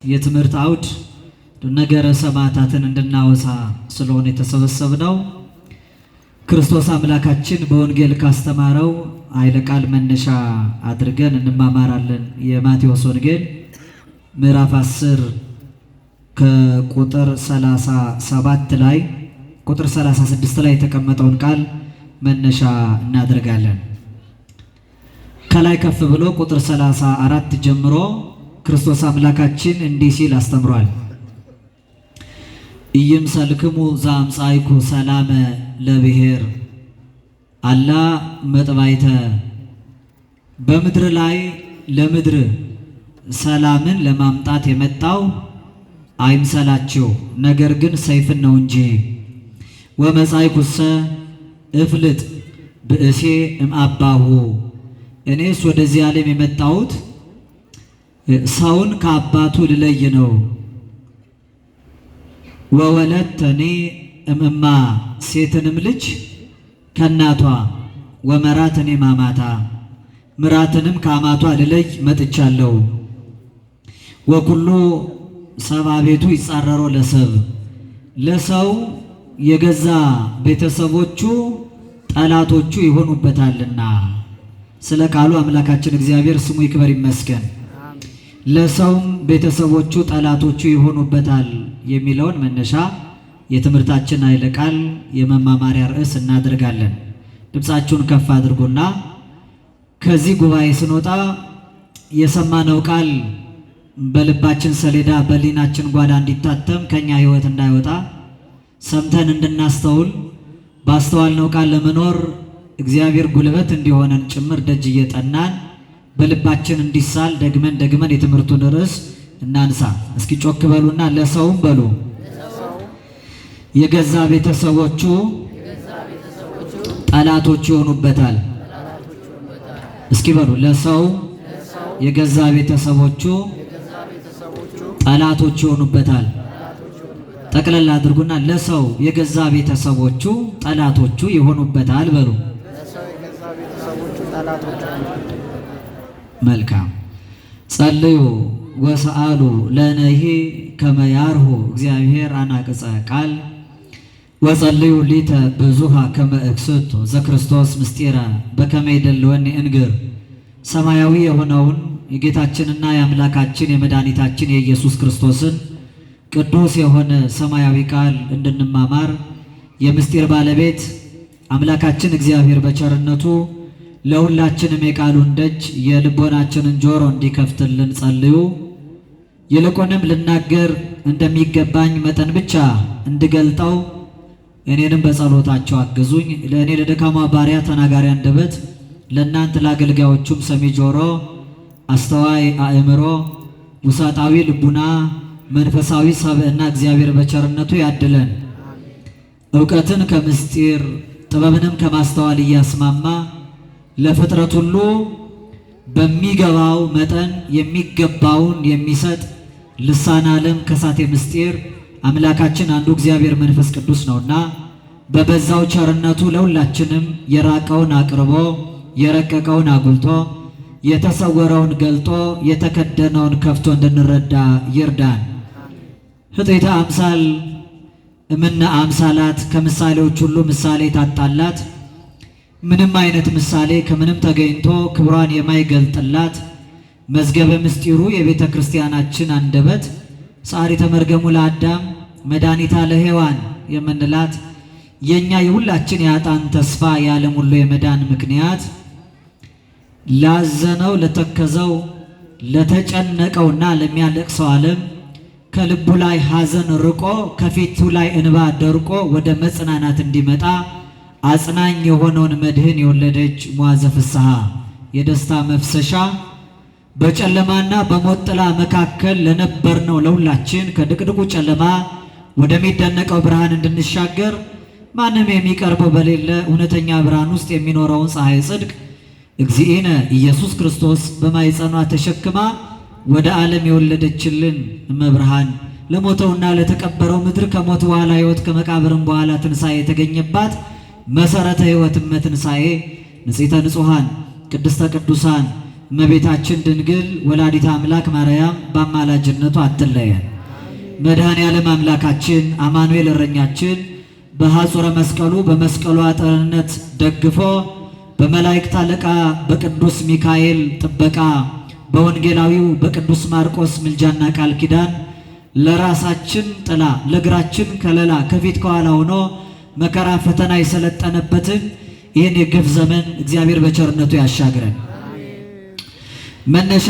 የትምህርት አውድ ነገረ ሰማዕታትን እንድናወሳ ስለሆነ የተሰበሰብነው ክርስቶስ አምላካችን በወንጌል ካስተማረው ኃይለ ቃል መነሻ አድርገን እንማማራለን። የማቴዎስ ወንጌል ምዕራፍ 10 ከቁጥር 37 ላይ ቁጥር 36 ላይ የተቀመጠውን ቃል መነሻ እናደርጋለን። ከላይ ከፍ ብሎ ቁጥር 34 ጀምሮ ክርስቶስ አምላካችን እንዲህ ሲል አስተምሯል። ኢይምሰልክሙ ዘአምጻእኩ ሰላመ ለብሔር አላ መጥባይተ። በምድር ላይ ለምድር ሰላምን ለማምጣት የመጣው አይምሰላችሁ፣ ነገር ግን ሰይፍን ነው እንጂ። ወመጻእኩሰ እፍልጥ ብእሴ እምአባሁ። እኔስ ወደዚህ ዓለም የመጣሁት ሰውን ከአባቱ ልለይ ነው። ወወለድተኒ እምእማ፣ ሴትንም ልጅ ከእናቷ። ወመራትኒ ማማታ፣ ምራትንም ከአማቷ ልለይ መጥቻለሁ። ወኩሉ ሰብአ ቤቱ ይጻረሮ ለሰብ፣ ለሰው የገዛ ቤተሰቦቹ ጠላቶቹ ይሆኑበታልና። ስለ ቃሉ አምላካችን እግዚአብሔር ስሙ ይክበር ይመስገን። ለሰውም ቤተሰቦቹ ጠላቶቹ ይሆኑበታል የሚለውን መነሻ የትምህርታችን ኃይለ ቃል የመማማሪያ ርዕስ እናደርጋለን። ድምፃችሁን ከፍ አድርጉና ከዚህ ጉባኤ ስንወጣ የሰማነው ቃል በልባችን ሰሌዳ በሊናችን ጓዳ እንዲታተም ከኛ ሕይወት እንዳይወጣ ሰምተን እንድናስተውል ባስተዋልነው ቃል ለመኖር እግዚአብሔር ጉልበት እንዲሆነን ጭምር ደጅ እየጠናን በልባችን እንዲሳል ደግመን የትምህርቱን ርዕስ እናንሳ። እስኪ ጮክ በሉና ለሰውም በሉ የገዛ ቤተሰቦቹ ጠላቶቹ ይሆኑበታል። እስኪ በሉ ለሰው የገዛ ቤተሰቦቹ ጠላቶቹ ይሆኑበታል። ጠቅለል አድርጉና ለሰው የገዛ ቤተሰቦቹ ጠላቶቹ ይሆኑበታል በሉ። መልካም። ጸልዩ ወሰአሉ ለነሂ ከመ ያርሁ እግዚአብሔር አናቅጸ ቃል ወጸልዩ ሊተ ብዙሃ ከመ እክስቶ ዘክርስቶስ ምስጢረ በከመ ይደልወኒ እንግር። ሰማያዊ የሆነውን የጌታችንና የአምላካችን የመድኃኒታችን የኢየሱስ ክርስቶስን ቅዱስ የሆነ ሰማያዊ ቃል እንድንማማር የምስጢር ባለቤት አምላካችን እግዚአብሔር በቸርነቱ ለሁላችንም የቃሉን ደጅ የልቦናችንን ጆሮ እንዲከፍትልን ጸልዩ። ይልቁንም ልናገር እንደሚገባኝ መጠን ብቻ እንድገልጠው እኔንም በጸሎታቸው አግዙኝ። ለእኔ ለደካማ ባሪያ ተናጋሪ አንደበት፣ ለእናንተ ለአገልጋዮቹም ሰሚ ጆሮ፣ አስተዋይ አእምሮ፣ ውሳጣዊ ልቡና፣ መንፈሳዊ ሰብዕና እግዚአብሔር በቸርነቱ ያድለን። እውቀትን ከምስጢር ጥበብንም ከማስተዋል እያስማማ ለፍጥረት ሁሉ በሚገባው መጠን የሚገባውን የሚሰጥ ልሳነ ዓለም ከሳቴ ምስጢር አምላካችን አንዱ እግዚአብሔር መንፈስ ቅዱስ ነውና በበዛው ቸርነቱ ለሁላችንም የራቀውን አቅርቦ የረቀቀውን አጉልቶ የተሰወረውን ገልጦ የተከደነውን ከፍቶ እንድንረዳ ይርዳን። ህጥይተ አምሳል እምነ አምሳላት፣ ከምሳሌዎች ሁሉ ምሳሌ ታጣላት። ምንም አይነት ምሳሌ ከምንም ተገኝቶ ክብሯን የማይገልጥላት መዝገበ ምስጢሩ የቤተ ክርስቲያናችን አንደበት ጻሪተ መርገሙ ለአዳም መድኃኒታ ለሔዋን የምንላት የኛ የሁላችን የአጣን ተስፋ የዓለም ሁሉ የመዳን ምክንያት ላዘነው ለተከዘው ለተጨነቀውና ለሚያለቅሰው ዓለም ከልቡ ላይ ሐዘን ርቆ ከፊቱ ላይ እንባ ደርቆ ወደ መጽናናት እንዲመጣ አጽናኝ የሆነውን መድህን የወለደች ሙዓዘ ፍስሐ የደስታ መፍሰሻ በጨለማና በሞት ጥላ መካከል ለነበርነው ለሁላችን ከድቅድቁ ጨለማ ወደሚደነቀው ብርሃን እንድንሻገር ማንም የሚቀርበው በሌለ እውነተኛ ብርሃን ውስጥ የሚኖረውን ፀሐይ ጽድቅ እግዚእነ ኢየሱስ ክርስቶስ በማኅፀኗ ተሸክማ ወደ ዓለም የወለደችልን እመብርሃን ለሞተውና ለተቀበረው ምድር ከሞት በኋላ ሕይወት ከመቃብርም በኋላ ትንሣኤ የተገኘባት መሰረተ ሕይወት ትንሣኤ ንጽሕተ ንጹሐን ቅድስተ ቅዱሳን እመቤታችን ድንግል ወላዲተ አምላክ ማርያም በአማላጅነቷ አትለየን። መድኃኔ ዓለም አምላካችን አማኑኤል እረኛችን በሐጹረ መስቀሉ በመስቀሉ አጥርነት ደግፎ በመላእክት አለቃ በቅዱስ ሚካኤል ጥበቃ በወንጌላዊው በቅዱስ ማርቆስ ምልጃና ቃል ኪዳን ለራሳችን ጥላ ለእግራችን ከለላ ከፊት ከኋላ ሆኖ መከራ ፈተና የሰለጠነበትን ይህን የግፍ ዘመን እግዚአብሔር በቸርነቱ ያሻግረን። መነሻ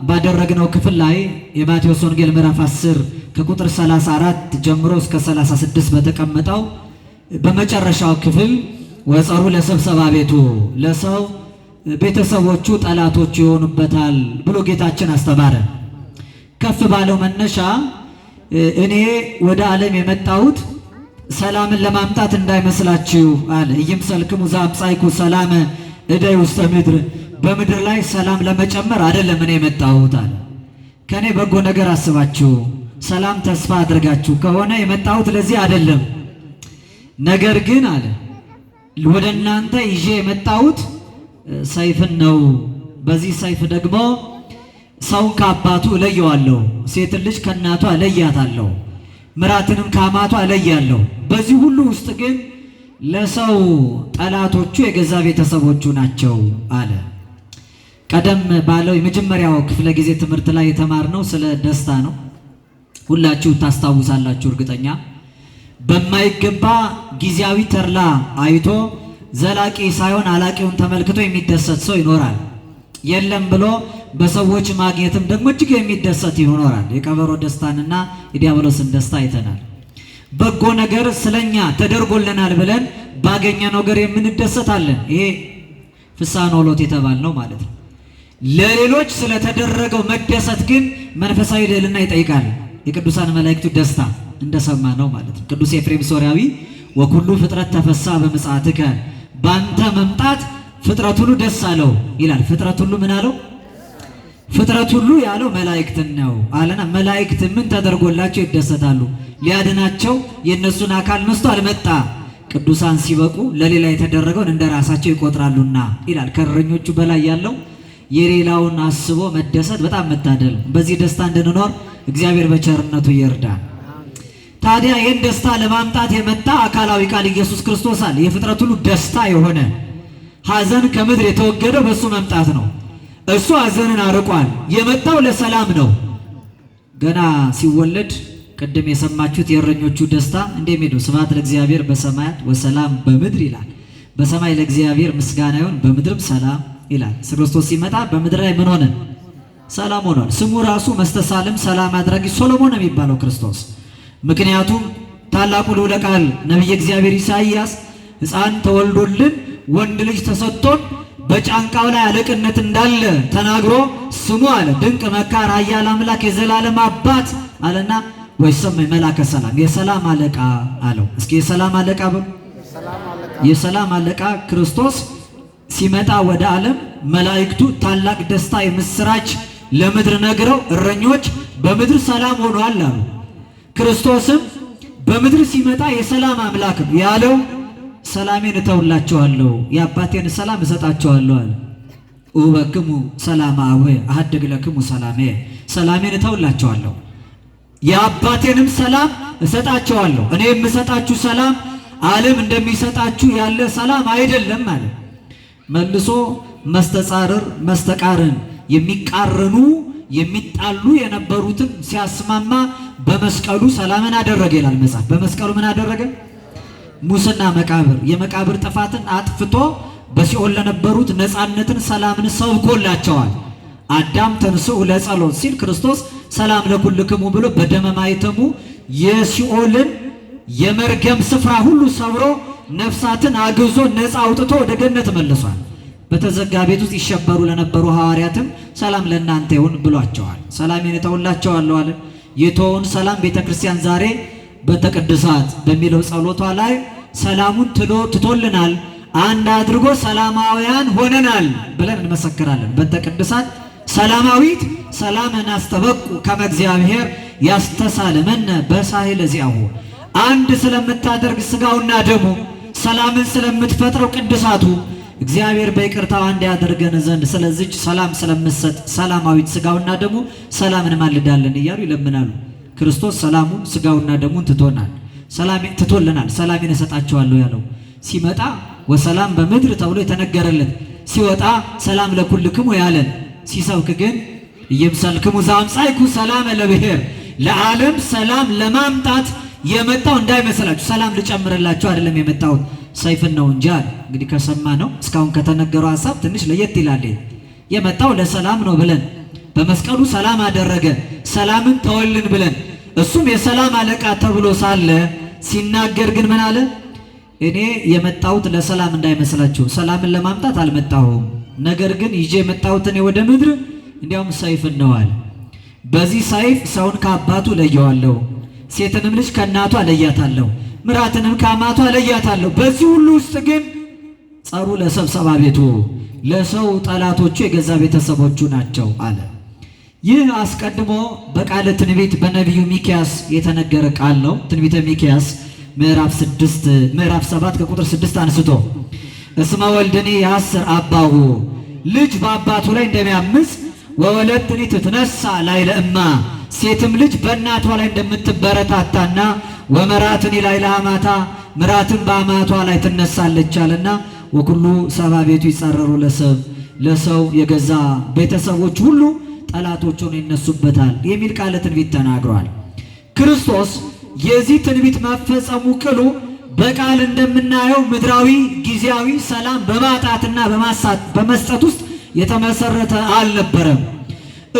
ባደረግነው ክፍል ላይ የማቴዎስ ወንጌል ምዕራፍ 10 ከቁጥር 34 ጀምሮ እስከ 36 በተቀመጠው በመጨረሻው ክፍል ወጸሩ ለስብሰባ ቤቱ ለሰው ቤተሰቦቹ ጠላቶቹ ይሆኑበታል ብሎ ጌታችን አስተማረ። ከፍ ባለው መነሻ እኔ ወደ ዓለም የመጣሁት ሰላምን ለማምጣት እንዳይመስላችሁ አለ። ኢይምሰልክሙ ዘአምጻእኩ ሰላመ እደይ ውስተ ምድር፣ በምድር ላይ ሰላም ለመጨመር አይደለም እኔ የመጣሁት አለ። ከኔ በጎ ነገር አስባችሁ ሰላም ተስፋ አድርጋችሁ ከሆነ የመጣሁት ለዚህ አይደለም። ነገር ግን አለ ወደ እናንተ ይዤ የመጣሁት ሰይፍን ነው። በዚህ ሰይፍ ደግሞ ሰውን ከአባቱ እለየዋለሁ፣ ሴትን ልጅ ከእናቷ እለያታለሁ፣ ምራትንም ከአማቷ እለያለሁ። በዚህ ሁሉ ውስጥ ግን ለሰው ጠላቶቹ የገዛ ቤተሰቦቹ ናቸው አለ። ቀደም ባለው የመጀመሪያው ክፍለ ጊዜ ትምህርት ላይ የተማርነው ስለ ደስታ ነው። ሁላችሁ ታስታውሳላችሁ እርግጠኛ። በማይገባ ጊዜያዊ ተድላ አይቶ ዘላቂ ሳይሆን አላቂውን ተመልክቶ የሚደሰት ሰው ይኖራል። የለም ብሎ በሰዎች ማግኘትም ደግሞ እጅግ የሚደሰት ይኖራል። የቀበሮ ደስታንና የዲያብሎስን ደስታ አይተናል። በጎ ነገር ስለኛ ተደርጎልናል ብለን ባገኘነው ነገር የምንደሰታለን። ይሄ ፍስሐ ኖሎት የተባልነው ማለት ነው። ለሌሎች ስለተደረገው መደሰት ግን መንፈሳዊ ልዕልና ይጠይቃል። የቅዱሳን መላእክቱ ደስታ እንደሰማ ነው ማለት ነው። ቅዱስ ኤፍሬም ሶርያዊ ወኩሉ ፍጥረት ተፈሳ በምጽአትከ፣ ባንተ መምጣት ፍጥረት ሁሉ ደስ አለው ይላል። ፍጥረት ሁሉ ምን አለው? ፍጥረት ሁሉ ያለው መላእክትን ነው አለና፣ መላእክት ምን ተደርጎላቸው ይደሰታሉ? ሊያድናቸው የእነሱን አካል ነስቶ አልመጣ። ቅዱሳን ሲበቁ ለሌላ የተደረገውን እንደ ራሳቸው ይቆጥራሉና ይላል። ከእረኞቹ በላይ ያለው የሌላውን አስቦ መደሰት በጣም መታደል። በዚህ ደስታ እንድንኖር እግዚአብሔር በቸርነቱ ይርዳን። ታዲያ ይህን ደስታ ለማምጣት የመጣ አካላዊ ቃል ኢየሱስ ክርስቶስ አለ። የፍጥረት ሁሉ ደስታ የሆነ ሐዘን ከምድር የተወገደው በእሱ መምጣት ነው። እሱ ሐዘንን አርቋል። የመጣው ለሰላም ነው። ገና ሲወለድ ቅድም የሰማችሁት የእረኞቹ ደስታ እንደሚሄደው ስብሐት ለእግዚአብሔር በሰማያት ወሰላም በምድር ይላል። በሰማይ ለእግዚአብሔር ምስጋና ይሁን በምድርም ሰላም ይላል። ክርስቶስ ሲመጣ በምድር ላይ ምን ሆነ? ሰላም ሆኗል። ስሙ ራሱ መስተሳልም ሰላም አድራጊ ሶሎሞን ነው የሚባለው ክርስቶስ። ምክንያቱም ታላቁ ልዑለ ቃል ነቢየ እግዚአብሔር ኢሳይያስ ሕፃን ተወልዶልን ወንድ ልጅ ተሰጥቶን በጫንቃው ላይ አለቅነት እንዳለ ተናግሮ ስሙ አለ ድንቅ መካር ኃያል አምላክ የዘላለም አባት አለና ወይሰማይ መላከ ሰላም የሰላም አለቃ አለው። እስኪ የሰላም አለቃ በሉ። የሰላም አለቃ ክርስቶስ ሲመጣ ወደ ዓለም መላእክቱ ታላቅ ደስታ የምስራች ለምድር ነግረው እረኞች በምድር ሰላም ሆኗል አሉ። ክርስቶስም በምድር ሲመጣ የሰላም አምላክ ነው ያለው። ሰላሜን እተውላቸዋለሁ የአባቴን ሰላም እሰጣቸዋለሁ አለ። ኡበክሙ ሰላም አወ አሐድግ ለክሙ ሰላሜ፣ ሰላሜን እተውላቸዋለሁ የአባቴንም ሰላም እሰጣቸዋለሁ። እኔ የምሰጣችሁ ሰላም ዓለም እንደሚሰጣችሁ ያለ ሰላም አይደለም አለ። መልሶ መስተጻርር መስተቃርን የሚቃረኑ የሚጣሉ የነበሩትን ሲያስማማ በመስቀሉ ሰላምን አደረገ ይላል መጽሐፍ። በመስቀሉ ምን አደረገ? ሙስና መቃብር የመቃብር ጥፋትን አጥፍቶ በሲኦል ለነበሩት ነፃነትን ሰላምን ሰብኮላቸዋል። አዳም ተንሥኡ ለጸሎት ሲል ክርስቶስ ሰላም ለኩልክሙ ብሎ በደመ ማኅተሙ የሲኦልን የመርገም ስፍራ ሁሉ ሰብሮ ነፍሳትን አግዞ ነፃ አውጥቶ ወደ ገነት መልሷል። በተዘጋ ቤት ውስጥ ይሸበሩ ለነበሩ ሐዋርያትም ሰላም ለእናንተ ይሁን ብሏቸዋል። ሰላሜን እተውላቸዋለሁ አለ። የተወውን ሰላም ቤተ ክርስቲያን ዛሬ በተቅድሳት በሚለው ጸሎቷ ላይ ሰላሙን ትቶልናል፣ አንድ አድርጎ ሰላማውያን ሆነናል ብለን እንመሰክራለን። በተቅድሳት ሰላማዊት ሰላምን አስተበቁ ከመ እግዚአብሔር ያስተሳልመነ በሳህለ ዚአሁ፣ አንድ ስለምታደርግ ስጋውና ደሙ ሰላምን ስለምትፈጥረው ቅድሳቱ እግዚአብሔር በይቅርታው አንድ ያደርገን ዘንድ ስለዚች ሰላም ስለምሰጥ ሰላማዊት ሥጋውና ደሙ ሰላምን ማልዳለን እያሉ ይለምናሉ። ክርስቶስ ሰላሙን ሥጋውና ደሙን ትቶልናል። ሰላሜን እሰጣቸዋለሁ ያለው ሲመጣ ወሰላም በምድር ተብሎ የተነገረለት ሲወጣ ሰላም ለኩልክሙ ያለን ሲሰብክ ግን ኢየምሰልክሙ ዘአምጻእኩ ሰላም ለብሔር ለዓለም ሰላም ለማምጣት የመጣው እንዳይመስላችሁ ሰላም ልጨምርላችሁ አይደለም የመጣሁት ሰይፍን ነው እንጂ አለ። እንግዲህ ከሰማ ነው እስካሁን ከተነገረው ሐሳብ ትንሽ ለየት ይላል። የመጣው ለሰላም ነው ብለን በመስቀሉ ሰላም አደረገ ሰላምን ተወልን ብለን እሱም የሰላም አለቃ ተብሎ ሳለ ሲናገር ግን ምን አለ? እኔ የመጣሁት ለሰላም እንዳይመስላችሁ ሰላምን ለማምጣት አልመጣሁም፣ ነገር ግን ይዤ የመጣሁት እኔ ወደ ምድር እንዲያውም ሰይፍን ነው አለ። በዚህ ሰይፍ ሰውን ከአባቱ ለየዋለሁ፣ ሴትንም ልጅ ከእናቷ ለያታለሁ፣ ምራትንም ከአማቷ ለያታለሁ። በዚህ ሁሉ ውስጥ ግን ጸሩ ለሰብሰባ ቤቱ ለሰው ጠላቶቹ የገዛ ቤተሰቦቹ ናቸው አለ። ይህ አስቀድሞ በቃለ ትንቢት በነቢዩ ሚክያስ የተነገረ ቃል ነው። ትንቢተ ሚክያስ ምዕራፍ 7 ከቁጥር 6 አንስቶ እስመ ወልድኒ ያስር አባሁ ልጅ በአባቱ ላይ እንደሚያምፅ ወወለድኒ ትትነሳ ላዕለ እማ ሴትም ልጅ በእናቷ ላይ እንደምትበረታታና ወመራትኒ ላዕለ አማታ ምራትን በአማቷ ላይ ትነሳለች አለና ወኩሉ ሰባ ቤቱ ይጻረሩ ለሰው የገዛ ቤተሰቦች ሁሉ ጠላቶቹን ይነሱበታል የሚል ቃለ ትንቢት ተናግሯል። ክርስቶስ የዚህ ትንቢት መፈጸሙ ቅሉ በቃል እንደምናየው ምድራዊ ጊዜያዊ ሰላም በማጣትና በመስጠት ውስጥ የተመሰረተ አልነበረም።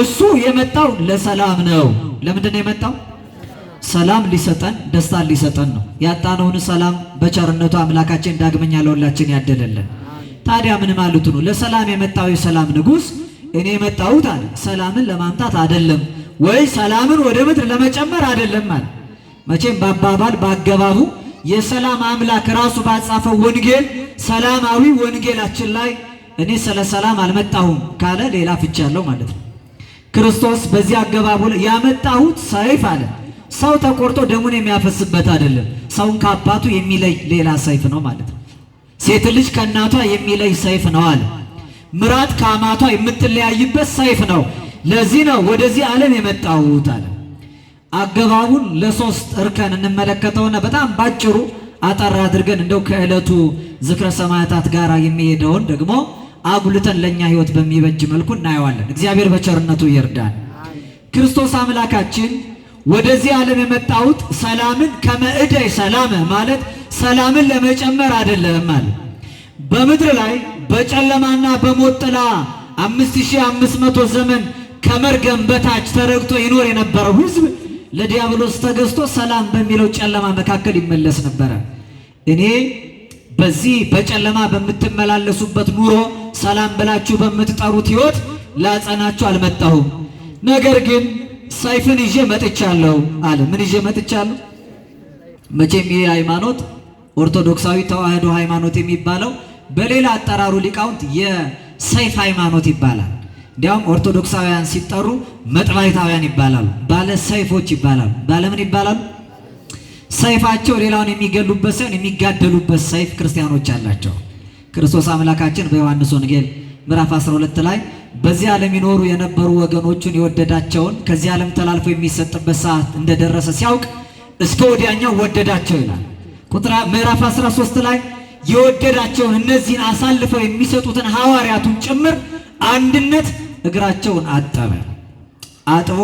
እሱ የመጣው ለሰላም ነው። ለምንድን ነው የመጣው? ሰላም ሊሰጠን፣ ደስታን ሊሰጠን ነው። ያጣነውን ሰላም በቸርነቱ አምላካችን ዳግመኛ ለሁላችን ያደለልን። ታዲያ ምን ማለቱ ነው? ለሰላም የመጣው የሰላም ንጉሥ እኔ የመጣሁት አለ ሰላምን ለማምጣት አይደለም ወይ ሰላምን ወደ ምድር ለመጨመር አይደለም አለ። መቼም በአባባል በአገባቡ የሰላም አምላክ ራሱ ባጻፈው ወንጌል ሰላማዊ ወንጌላችን ላይ እኔ ስለ ሰላም አልመጣሁም ካለ ሌላ ፍቻ አለው ማለት ነው። ክርስቶስ በዚህ አገባቡ ላይ ያመጣሁት ሰይፍ አለ ሰው ተቆርጦ ደሙን የሚያፈስበት አይደለም፣ ሰውን ከአባቱ የሚለይ ሌላ ሰይፍ ነው ማለት ነው። ሴት ልጅ ከእናቷ የሚለይ ሰይፍ ነው አለ። ምራት ከአማቷ የምትለያይበት ሰይፍ ነው። ለዚህ ነው ወደዚህ ዓለም የመጣሁት አለ። አገባቡን ለሶስት እርከን እንመለከተውና በጣም ባጭሩ አጠር አድርገን እንደው ከዕለቱ ዝክረ ሰማዕታት ጋር የሚሄደውን ደግሞ አጉልተን ለኛ ሕይወት በሚበጅ መልኩ እናየዋለን። እግዚአብሔር በቸርነቱ ይርዳን። ክርስቶስ አምላካችን ወደዚህ ዓለም የመጣሁት ሰላምን ከመእደይ ሰላም ማለት ሰላምን ለመጨመር አይደለም ማለት በምድር ላይ በጨለማና በሞት ጥላ 5500 ዘመን ከመርገም በታች ተረግጦ ይኖር የነበረው ሕዝብ ለዲያብሎስ ተገዝቶ ሰላም በሚለው ጨለማ መካከል ይመለስ ነበረ። እኔ በዚህ በጨለማ በምትመላለሱበት ኑሮ ሰላም ብላችሁ በምትጠሩት ሕይወት ላጸናችሁ አልመጣሁም፣ ነገር ግን ሰይፍን ይዤ መጥቻለሁ አለ። ምን ይዤ መጥቻለሁ? መቼም ይህ ሃይማኖት ኦርቶዶክሳዊ ተዋህዶ ሃይማኖት የሚባለው በሌላ አጠራሩ ሊቃውንት የሰይፍ ሃይማኖት ይባላል። እንዲያውም ኦርቶዶክሳውያን ሲጠሩ መጥባይታውያን ይባላሉ፣ ባለ ሰይፎች ይባላሉ። ባለምን ይባላሉ? ሰይፋቸው ሌላውን የሚገሉበት ሳይሆን የሚጋደሉበት ሰይፍ ክርስቲያኖች አላቸው። ክርስቶስ አምላካችን በዮሐንስ ወንጌል ምዕራፍ 12 ላይ በዚህ ዓለም ይኖሩ የነበሩ ወገኖቹን የወደዳቸውን ከዚህ ዓለም ተላልፎ የሚሰጥበት ሰዓት እንደደረሰ ሲያውቅ እስከ ወዲያኛው ወደዳቸው ይላል። ምዕራፍ 13 ላይ የወደዳቸውን እነዚህን አሳልፈው የሚሰጡትን ሐዋርያቱን ጭምር አንድነት እግራቸውን አጠበ። አጥቦ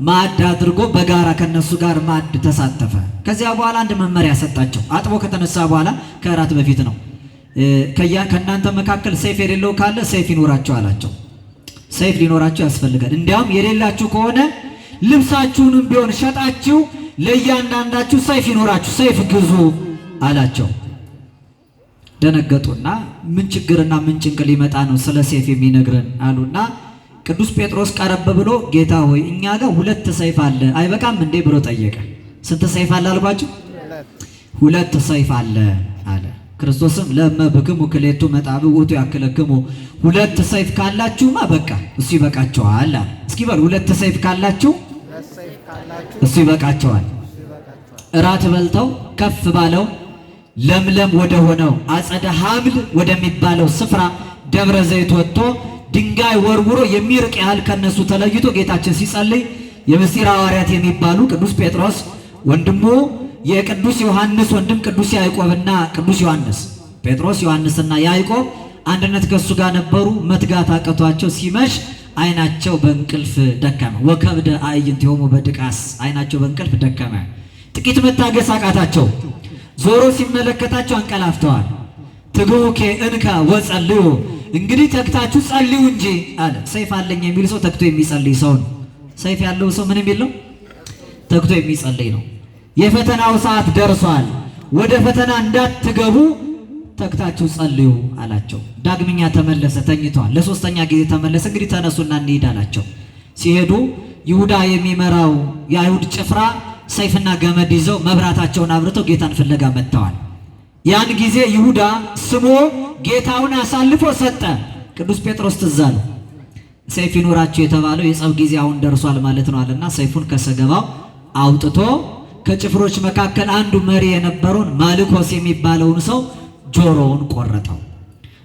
ማዕድ አድርጎ በጋራ ከነሱ ጋር ማዕድ ተሳተፈ። ከዚያ በኋላ አንድ መመሪያ ሰጣቸው። አጥቦ ከተነሳ በኋላ ከእራት በፊት ነው። ከእናንተ መካከል ሰይፍ የሌለው ካለ ሰይፍ ይኖራቸው አላቸው። ሰይፍ ሊኖራቸው ያስፈልጋል። እንዲያውም የሌላችሁ ከሆነ ልብሳችሁንም ቢሆን ሸጣችሁ ለእያንዳንዳችሁ ሰይፍ ይኖራችሁ ሰይፍ ግዙ አላቸው። ደነገጡና ምን ችግርና ምን ጭንቅ ሊመጣ ነው ስለ ሰይፍ የሚነግረን አሉና ቅዱስ ጴጥሮስ ቀረብ ብሎ ጌታ ሆይ እኛ ጋር 2 ሰይፍ አለ አይበቃም እንዴ ብሎ ጠየቀ። ስንት ሰይፍ አለ አልኳችሁ? 2 ሰይፍ አለ አለ። ክርስቶስም ለመብክሙ ክሌቱ መጣብ ውእቱ ያክለክሙ 2 ሰይፍ ካላችሁማ በቃ እሱ ይበቃቸዋል። እስኪ በሉ 2 ሰይፍ ካላችሁ እሱ ይበቃቸዋል። እራት በልተው ከፍ ባለው ለምለም ወደ ሆነው አጸደ ሐምል ወደሚባለው ስፍራ ደብረ ዘይት ወጥቶ ድንጋይ ወርውሮ የሚርቅ ያህል ከነሱ ተለይቶ ጌታችን ሲጸልይ የምስጢር ሐዋርያት የሚባሉ ቅዱስ ጴጥሮስ ወንድሙ የቅዱስ ዮሐንስ ወንድም ቅዱስ ያዕቆብና ቅዱስ ዮሐንስ ጴጥሮስ ዮሐንስና ያዕቆብ አንድነት ከሱ ጋር ነበሩ። መትጋት አቅቷቸው ሲመሽ አይናቸው በእንቅልፍ ደከመ። ወከብደ አዕይንቲሆሙ በድቃስ አይናቸው በእንቅልፍ ደከመ። ጥቂት መታገስ አቃታቸው። ዞሮ ሲመለከታቸው አንቀላፍተዋል። ትጉኬ እንከ ወጸልዩ እንግዲህ ተግታችሁ ጸልዩ እንጂ አለ። ሰይፍ አለኝ የሚል ሰው ተግቶ የሚጸልይ ሰው ነው። ሰይፍ ያለው ሰው ምን የሚል ነው? ተግቶ የሚጸልይ ነው። የፈተናው ሰዓት ደርሷል፣ ወደ ፈተና እንዳትገቡ ተግታችሁ ጸልዩ አላቸው። ዳግመኛ ተመለሰ፣ ተኝቷል። ለሶስተኛ ጊዜ ተመለሰ። እንግዲህ ተነሱና እንሂድ አላቸው። ሲሄዱ ይሁዳ የሚመራው የአይሁድ ጭፍራ ሰይፍና ገመድ ይዘው መብራታቸውን አብርተው ጌታን ፍለጋ መጥተዋል። ያን ጊዜ ይሁዳ ስሞ ጌታውን አሳልፎ ሰጠ። ቅዱስ ጴጥሮስ ትዝ አለው። ሰይፍ ይኖራቸው የተባለው የጸብ ጊዜ አሁን ደርሷል ማለት ነው አለና ሰይፉን ከሰገባው አውጥቶ ከጭፍሮች መካከል አንዱ መሪ የነበረውን ማልኮስ የሚባለውን ሰው ጆሮውን ቆረጠው።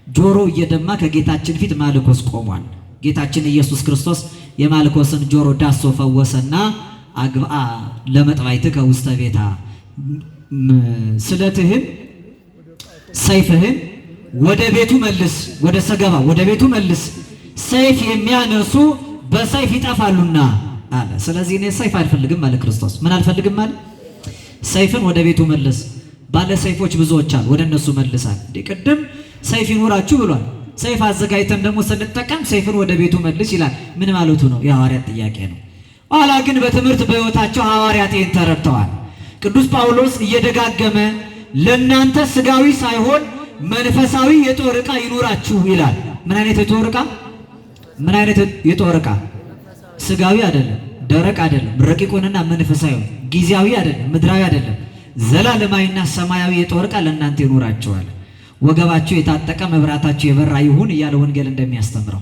ጆሮ እየደማ ከጌታችን ፊት ማልኮስ ቆሟል። ጌታችን ኢየሱስ ክርስቶስ የማልኮስን ጆሮ ዳሶ ፈወሰና አግብአ ለመጥባይትከ ውስተ ቤታ ስለትህን ሰይፍህን ወደ ቤቱ መልስ፣ ወደ ሰገባ ወደ ቤቱ መልስ፣ ሰይፍ የሚያነሱ በሰይፍ ይጠፋሉና አለ። ስለዚህ እኔ ሰይፍ አልፈልግም አለ ክርስቶስ። ምን አልፈልግም አለ? ሰይፍን ወደ ቤቱ መልስ። ባለ ሰይፎች ብዙዎች አሉ፣ ወደ እነሱ መልሳል። ቅድም ሰይፍ ይኖራችሁ ብሏል። ሰይፍ አዘጋጅተን ደግሞ ስንጠቀም ሰይፍን ወደ ቤቱ መልስ ይላል። ምን ማለቱ ነው? የሐዋርያት ጥያቄ ነው። ኋላ ግን በትምህርት በሕይወታቸው ሐዋርያት ይህን ተረድተዋል። ቅዱስ ጳውሎስ እየደጋገመ ለእናንተ ስጋዊ ሳይሆን መንፈሳዊ የጦር ዕቃ ይኑራችሁ ይላል። ምን አይነት የጦር ዕቃ? ምን አይነት የጦር ዕቃ? ስጋዊ አይደለም፣ ደረቅ አይደለም፣ ረቂቁንና መንፈሳዊ፣ ጊዜያዊ አይደለም፣ ምድራዊ አይደለም፣ ዘላለማዊና ሰማያዊ የጦር ዕቃ ለእናንተ ይኑራችኋል። ወገባችሁ የታጠቀ መብራታችሁ የበራ ይሁን እያለ ወንጌል እንደሚያስተምረው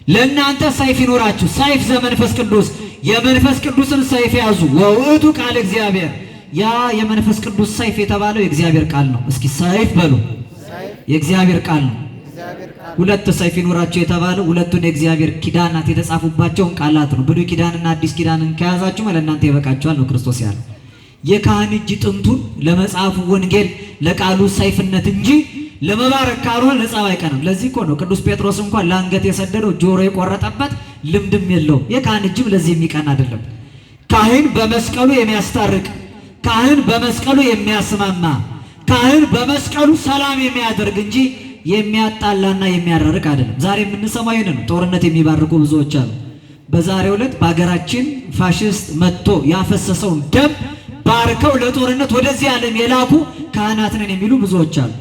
ለእናንተ ሰይፍ ይኑራችሁ። ሰይፍ ዘመንፈስ ቅዱስ፣ የመንፈስ ቅዱስን ሰይፍ ያዙ። ወውእቱ ቃል እግዚአብሔር፣ ያ የመንፈስ ቅዱስ ሰይፍ የተባለው የእግዚአብሔር ቃል ነው። እስኪ ሰይፍ በሉ። የእግዚአብሔር ቃል ነው። ሁለት ሰይፍ ይኑራችሁ የተባለው ሁለቱን የእግዚአብሔር ኪዳናት የተጻፉባቸውን ቃላት ነው። ብሉይ ኪዳንና አዲስ ኪዳንን ከያዛችሁ ለእናንተ ይበቃችኋል ነው ክርስቶስ ያለው። የካህን እጅ ጥንቱን ለመጽሐፉ ወንጌል ለቃሉ ሰይፍነት እንጂ ለመባረክ ካልሆነ ለጸብ አይቀርም። ለዚህ እኮ ነው ቅዱስ ጴጥሮስ እንኳን ለአንገት የሰደደው ጆሮ የቆረጠበት ልምድም የለውም። የካህን እጅም ለዚህ የሚቀን አይደለም። ካህን በመስቀሉ የሚያስታርቅ፣ ካህን በመስቀሉ የሚያስማማ፣ ካህን በመስቀሉ ሰላም የሚያደርግ እንጂ የሚያጣላና የሚያራርቅ አይደለም። ዛሬ የምንሰማው ይሄን ነው። ጦርነት የሚባርኩ ብዙዎች አሉ። በዛሬው ዕለት በሀገራችን ፋሽስት መጥቶ ያፈሰሰውን ደም ባርከው ለጦርነት ወደዚህ ዓለም የላኩ ካህናት ነን የሚሉ ብዙዎች አሉ።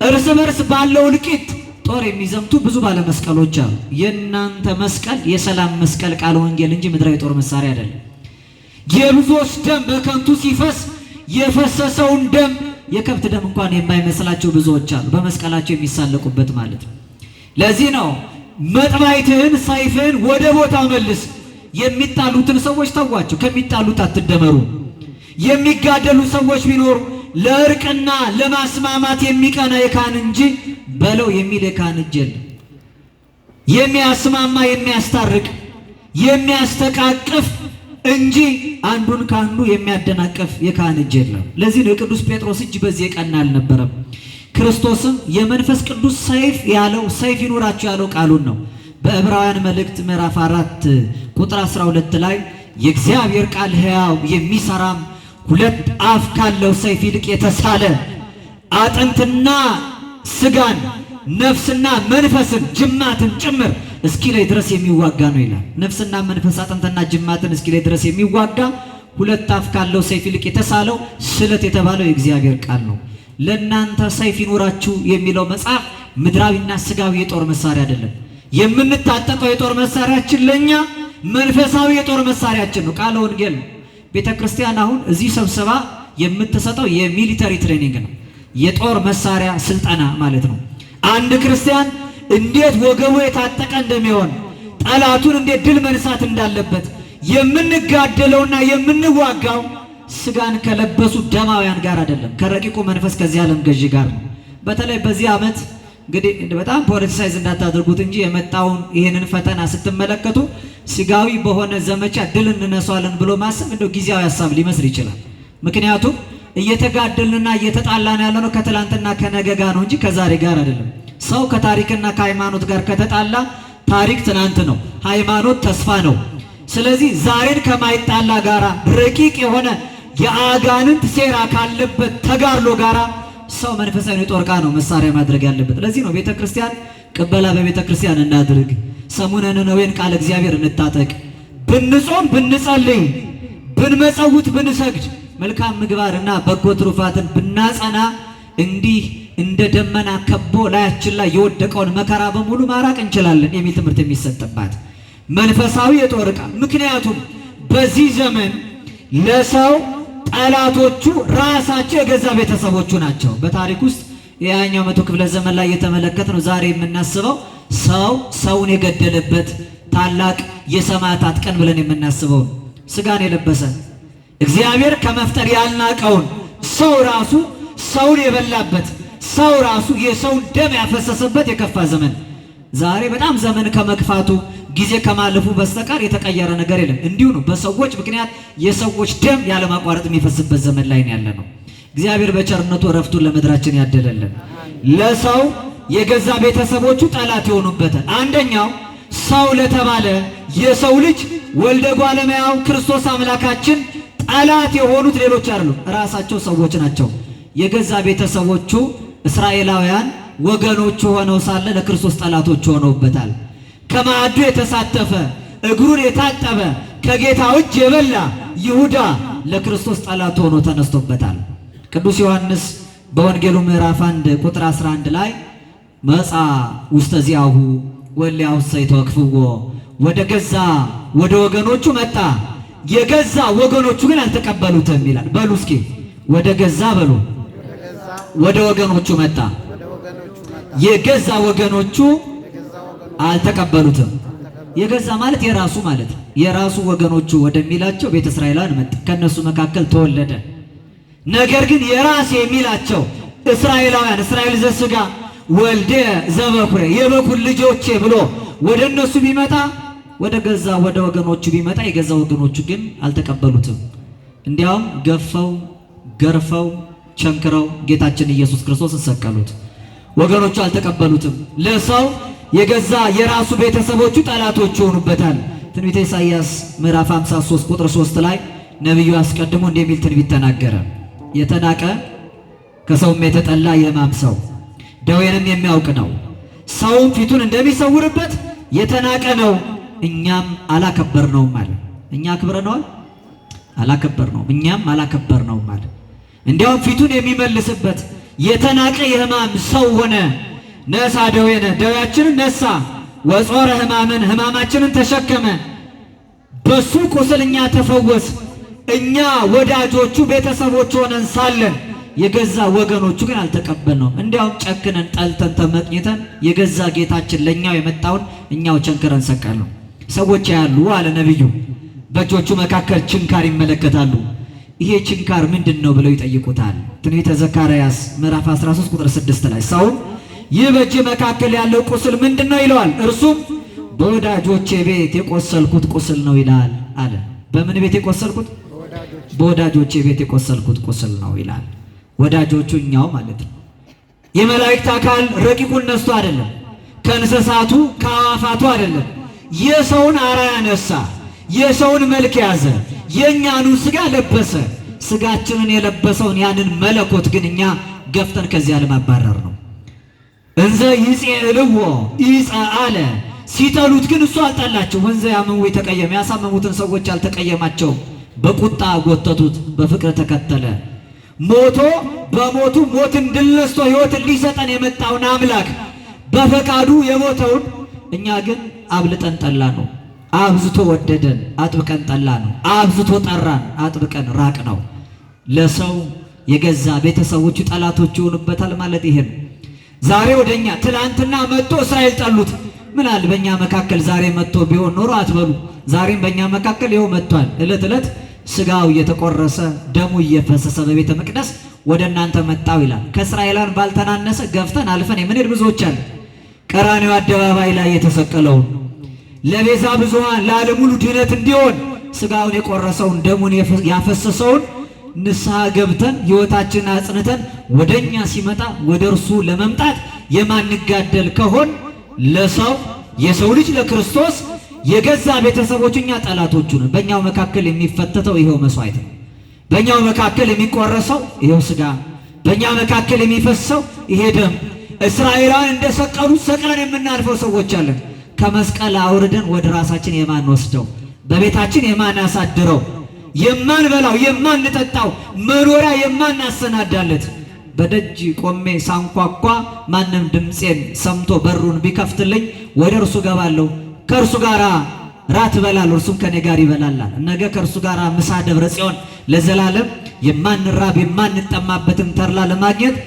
እርስ በርስ ባለው እልቂት ጦር የሚዘምቱ ብዙ ባለመስቀሎች አሉ። የእናንተ መስቀል የሰላም መስቀል ቃለ ወንጌል እንጂ ምድራዊ ጦር መሳሪያ አይደለም። የብዙዎች ደም በከንቱ ሲፈስ የፈሰሰውን ደም የከብት ደም እንኳን የማይመስላቸው ብዙዎች አሉ፣ በመስቀላቸው የሚሳለቁበት ማለት ነው። ለዚህ ነው መጥባይትህን ሰይፍህን ወደ ቦታው መልስ። የሚጣሉትን ሰዎች ተዋቸው፣ ከሚጣሉት አትደመሩ። የሚጋደሉ ሰዎች ቢኖሩ ለእርቅና ለማስማማት የሚቀና የካህን እንጂ በለው የሚል የካህን እጅ የለም። የሚያስማማ የሚያስታርቅ የሚያስተቃቅፍ እንጂ አንዱን ከአንዱ የሚያደናቀፍ የካህን እጅ የለም። ለዚህ ነው የቅዱስ ጴጥሮስ እጅ በዚህ የቀና አልነበረም። ክርስቶስም የመንፈስ ቅዱስ ሰይፍ ያለው ሰይፍ ይኑራችሁ ያለው ቃሉን ነው። በዕብራውያን መልእክት ምዕራፍ 4 ቁጥር 12 ላይ የእግዚአብሔር ቃል ሕያው የሚሰራም ሁለት አፍ ካለው ሰይፍ ይልቅ የተሳለ አጥንትና ስጋን ነፍስና መንፈስን ጅማትን ጭምር እስኪ ላይ ድረስ የሚዋጋ ነው ይላል። ነፍስና መንፈስ አጥንትና ጅማትን እስኪ ላይ ድረስ የሚዋጋ ሁለት አፍ ካለው ሰይፍ ይልቅ የተሳለው ስለት የተባለው የእግዚአብሔር ቃል ነው። ለእናንተ ሰይፍ ይኑራችሁ የሚለው መጽሐፍ ምድራዊና ስጋዊ የጦር መሳሪያ አይደለም። የምንታጠቀው የጦር መሳሪያችን ለኛ መንፈሳዊ የጦር መሳሪያችን ነው፣ ቃለ ወንጌል ነው። ቤተ ክርስቲያን አሁን እዚህ ሰብሰባ የምትሰጠው የሚሊተሪ ትሬኒንግ ነው፣ የጦር መሳሪያ ስልጠና ማለት ነው። አንድ ክርስቲያን እንዴት ወገቡ የታጠቀ እንደሚሆን ጠላቱን እንዴት ድል መንሳት እንዳለበት የምንጋደለውና የምንዋጋው ስጋን ከለበሱ ደማውያን ጋር አይደለም፣ ከረቂቁ መንፈስ ከዚህ ዓለም ገዢ ጋር ነው። በተለይ በዚህ ዓመት እንግዲህ በጣም ፖለቲሳይዝ እንዳታደርጉት እንጂ የመጣውን ይህንን ፈተና ስትመለከቱ ስጋዊ በሆነ ዘመቻ ድል እንነሳዋለን ብሎ ማሰብ እንደው ጊዜያዊ ሀሳብ ሊመስል ይችላል። ምክንያቱም እየተጋደልንና እየተጣላን ያለነው ከትላንትና ከነገ ጋር ነው እንጂ ከዛሬ ጋር አይደለም። ሰው ከታሪክና ከሃይማኖት ጋር ከተጣላ ታሪክ ትናንት ነው፣ ሃይማኖት ተስፋ ነው። ስለዚህ ዛሬን ከማይጣላ ጋራ ረቂቅ የሆነ የአጋንንት ሴራ ካለበት ተጋድሎ ጋራ ሰው መንፈሳዊ የጦር ዕቃ ነው መሳሪያ ማድረግ ያለበት። ለዚህ ነው ቤተክርስቲያን ቅበላ በቤተክርስቲያን እናድርግ፣ ሰሙነ ነነዌን ቃል እግዚአብሔር እንታጠቅ፣ ብንጾም ብንጸልይ ብንመጸውት ብንሰግድ መልካም ምግባርና በጎ ትሩፋትን ብናጸና እንዲህ እንደ ደመና ከቦ ላያችን ላይ የወደቀውን መከራ በሙሉ ማራቅ እንችላለን የሚል ትምህርት የሚሰጥባት መንፈሳዊ የጦር ዕቃ። ምክንያቱም በዚህ ዘመን ለሰው ጠላቶቹ ራሳቸው የገዛ ቤተሰቦቹ ናቸው። በታሪክ ውስጥ የሃያኛው መቶ ክፍለ ዘመን ላይ የተመለከትነው ዛሬ የምናስበው ሰውን የገደለበት ታላቅ የሰማዕታት ቀን ብለን የምናስበው ስጋን የለበሰ እግዚአብሔር ከመፍጠር ያልናቀውን ሰው ራሱ ሰውን የበላበት ሰው ራሱ የሰውን ደም ያፈሰሰበት የከፋ ዘመን። ዛሬ በጣም ዘመን ከመክፋቱ ጊዜ ከማለፉ በስተቀር የተቀየረ ነገር የለም። እንዲሁ ነው። በሰዎች ምክንያት የሰዎች ደም ያለማቋረጥ የሚፈስበት ዘመን ላይ ነው ያለነው። እግዚአብሔር በቸርነቱ ረፍቱን ለምድራችን ያደለልን። ለሰው የገዛ ቤተሰቦቹ ጠላት የሆኑበታል። አንደኛው ሰው ለተባለ የሰው ልጅ ወልደ እጓለ እመሕያው ክርስቶስ አምላካችን ጠላት የሆኑት ሌሎች አይደሉም፣ ራሳቸው ሰዎች ናቸው። የገዛ ቤተሰቦቹ እስራኤላውያን ወገኖቹ ሆነው ሳለ ለክርስቶስ ጠላቶች ሆነውበታል። ከማዕዱ የተሳተፈ እግሩን የታጠበ ከጌታ እጅ የበላ ይሁዳ ለክርስቶስ ጠላት ሆኖ ተነስቶበታል። ቅዱስ ዮሐንስ በወንጌሉ ምዕራፍ 1 ቁጥር 11 ላይ መጻ ውስተ ዚአሁ ወሊያውሰ ይተወክፍዎ፣ ወደ ወገኖቹ መጣ፣ የገዛ ወገኖቹ ግን አልተቀበሉትም ይላል። በሉ እስኪ ወደ ገዛ በሉ፣ ወደ ወገኖቹ መጣ፣ የገዛ ወገኖቹ አልተቀበሉትም። የገዛ ማለት የራሱ ማለት ነው። የራሱ ወገኖቹ ወደሚላቸው ቤተ እስራኤላውያን መጣ፣ ከነሱ መካከል ተወለደ። ነገር ግን የራስ የሚላቸው እስራኤላውያን እስራኤል ዘሥጋ ወልደ ዘበኩረ የበኩር ልጆቼ ብሎ ወደ እነሱ ቢመጣ ወደ ወገኖቹ ቢመጣ የገዛ ወገኖቹ ግን አልተቀበሉትም። እንዲያውም ገፈው ገርፈው ቸንክረው ጌታችን ኢየሱስ ክርስቶስ ሰቀሉት። ወገኖቹ አልተቀበሉትም። ለሰው የገዛ የራሱ ቤተሰቦቹ ጠላቶች ይሆኑበታል። ትንቢተ ኢሳይያስ ምዕራፍ 53 ቁጥር 3 ላይ ነቢዩ አስቀድሞ እንደሚል ትንቢት ተናገረ። የተናቀ ከሰውም የተጠላ የሕማም ሰው ደዌንም የሚያውቅ ነው። ሰውም ፊቱን እንደሚሰውርበት የተናቀ ነው፣ እኛም አላከበርነውም አለ። እኛ አክብረነዋል? አላከበርነውም። እኛም አላከበርነውም አለ። እንዲያውም ፊቱን የሚመልስበት የተናቀ የሕማም ሰው ሆነ። ነሳ ደዌነ ደዌያችንን ነሳ፣ ወጾረ ሕማምን ሕማማችንን ተሸከመ። በሱ ቁስል እኛ ተፈወስ። እኛ ወዳጆቹ ቤተሰቦች ሆነን ሳለን የገዛ ወገኖቹ ግን አልተቀበልነውም። እንዲያውም ጨክነን ጠልተን ተመቅኝተን የገዛ ጌታችን ለኛው የመጣውን እኛው ቸንክረን ሰቀልነው። ሰዎች ያሉ አለ ነቢዩ በእጆቹ መካከል ችንካር ይመለከታሉ። ይሄ ችንካር ምንድን ነው ብለው ይጠይቁታል። ትንቢተ ዘካርያስ ምዕራፍ 13 ቁጥር 6 ላይ ሰውም ይህ በእጅ መካከል ያለው ቁስል ምንድን ነው ይለዋል። እርሱም በወዳጆቼ ቤት የቆሰልኩት ቁስል ነው ይላል አለ። በምን ቤት የቆሰልኩት? በወዳጆቼ ቤት የቆሰልኩት ቁስል ነው ይላል። ወዳጆቹ እኛው ማለት ነው። የመላእክት አካል ረቂቁን ነስቶ አይደለም፣ ከእንስሳቱ ከአዋፋቱ አይደለም። የሰውን አርአያ ነሳ፣ የሰውን መልክ ያዘ፣ የእኛኑ ስጋ ለበሰ። ስጋችንን የለበሰውን ያንን መለኮት ግን እኛ ገፍተን ከዚህ ዓለም አባረር ነው። እንዘ ይጼልዎ ይጸአለ ሲጠሉት ግን እሱ አልጠላቸው። ወንዘ ያመሙ የተቀየመ ያሳመሙትን ሰዎች አልተቀየማቸውም። በቁጣ ጎተቱት፣ በፍቅር ተከተለ። ሞቶ በሞቱ ሞትን ድል ነስቶ ሕይወትን ሊሰጠን የመጣውን አምላክ በፈቃዱ የሞተውን እኛ ግን አብልጠን ጠላ ነው። አብዝቶ ወደደን፣ አጥብቀን ጠላ ነው። አብዝቶ ጠራን፣ አጥብቀን ራቅ ነው። ለሰው የገዛ ቤተሰቦቹ ጠላቶች ይሆኑበታል ማለት ይሄ ነው። ዛሬ ወደኛ ትላንትና መጥቶ እስራኤል ጠሉት። ምን አለ በእኛ መካከል ዛሬ መጥቶ ቢሆን ኖሮ አትበሉ። ዛሬም በእኛ መካከል ይኸው መጥቷል። ዕለት ዕለት ስጋው እየተቆረሰ ደሙ እየፈሰሰ በቤተ መቅደስ ወደ እናንተ መጣው ይላል። ከእስራኤላውያን ባልተናነሰ ገፍተን አልፈን የምንሄድ ብዙዎች አሉ። ቀራንዮ አደባባይ ላይ የተሰቀለውን ለቤዛ ብዙሃን ለዓለም ሁሉ ድነት እንዲሆን ስጋውን የቆረሰውን ደሙን ያፈሰሰውን ንስሐ ገብተን ሕይወታችንን አጽንተን ወደኛ ሲመጣ ወደ እርሱ ለመምጣት የማንጋደል ከሆን ለሰው የሰው ልጅ ለክርስቶስ የገዛ ቤተሰቦቹ እኛ ጠላቶቹ ነን። በእኛው መካከል የሚፈተተው ይሄው መስዋዕት ነው። በእኛው መካከል የሚቆረሰው ይሄው ስጋ፣ በእኛ መካከል የሚፈሰው ይሄ ደም። እስራኤላውያን እንደሰቀሉት ሰቅለን የምናልፈው ሰዎች አለን። ከመስቀል አውርደን ወደ ራሳችን የማንወስደው በቤታችን የማናሳድረው የማንበላው የማንጠጣው መኖሪያ የማናሰናዳለት በደጅ ቆሜ ሳንኳኳ ማንም ድምፄን ሰምቶ በሩን ቢከፍትልኝ ወደ እርሱ ገባለሁ፣ ከእርሱ ጋር ራት እበላለሁ፣ እርሱም ከኔ ጋር ይበላል። ነገ ከእርሱ ጋር ምሳ ደብረ ጽዮን ለዘላለም የማንራብ የማንጠማበትን ተድላ ለማግኘት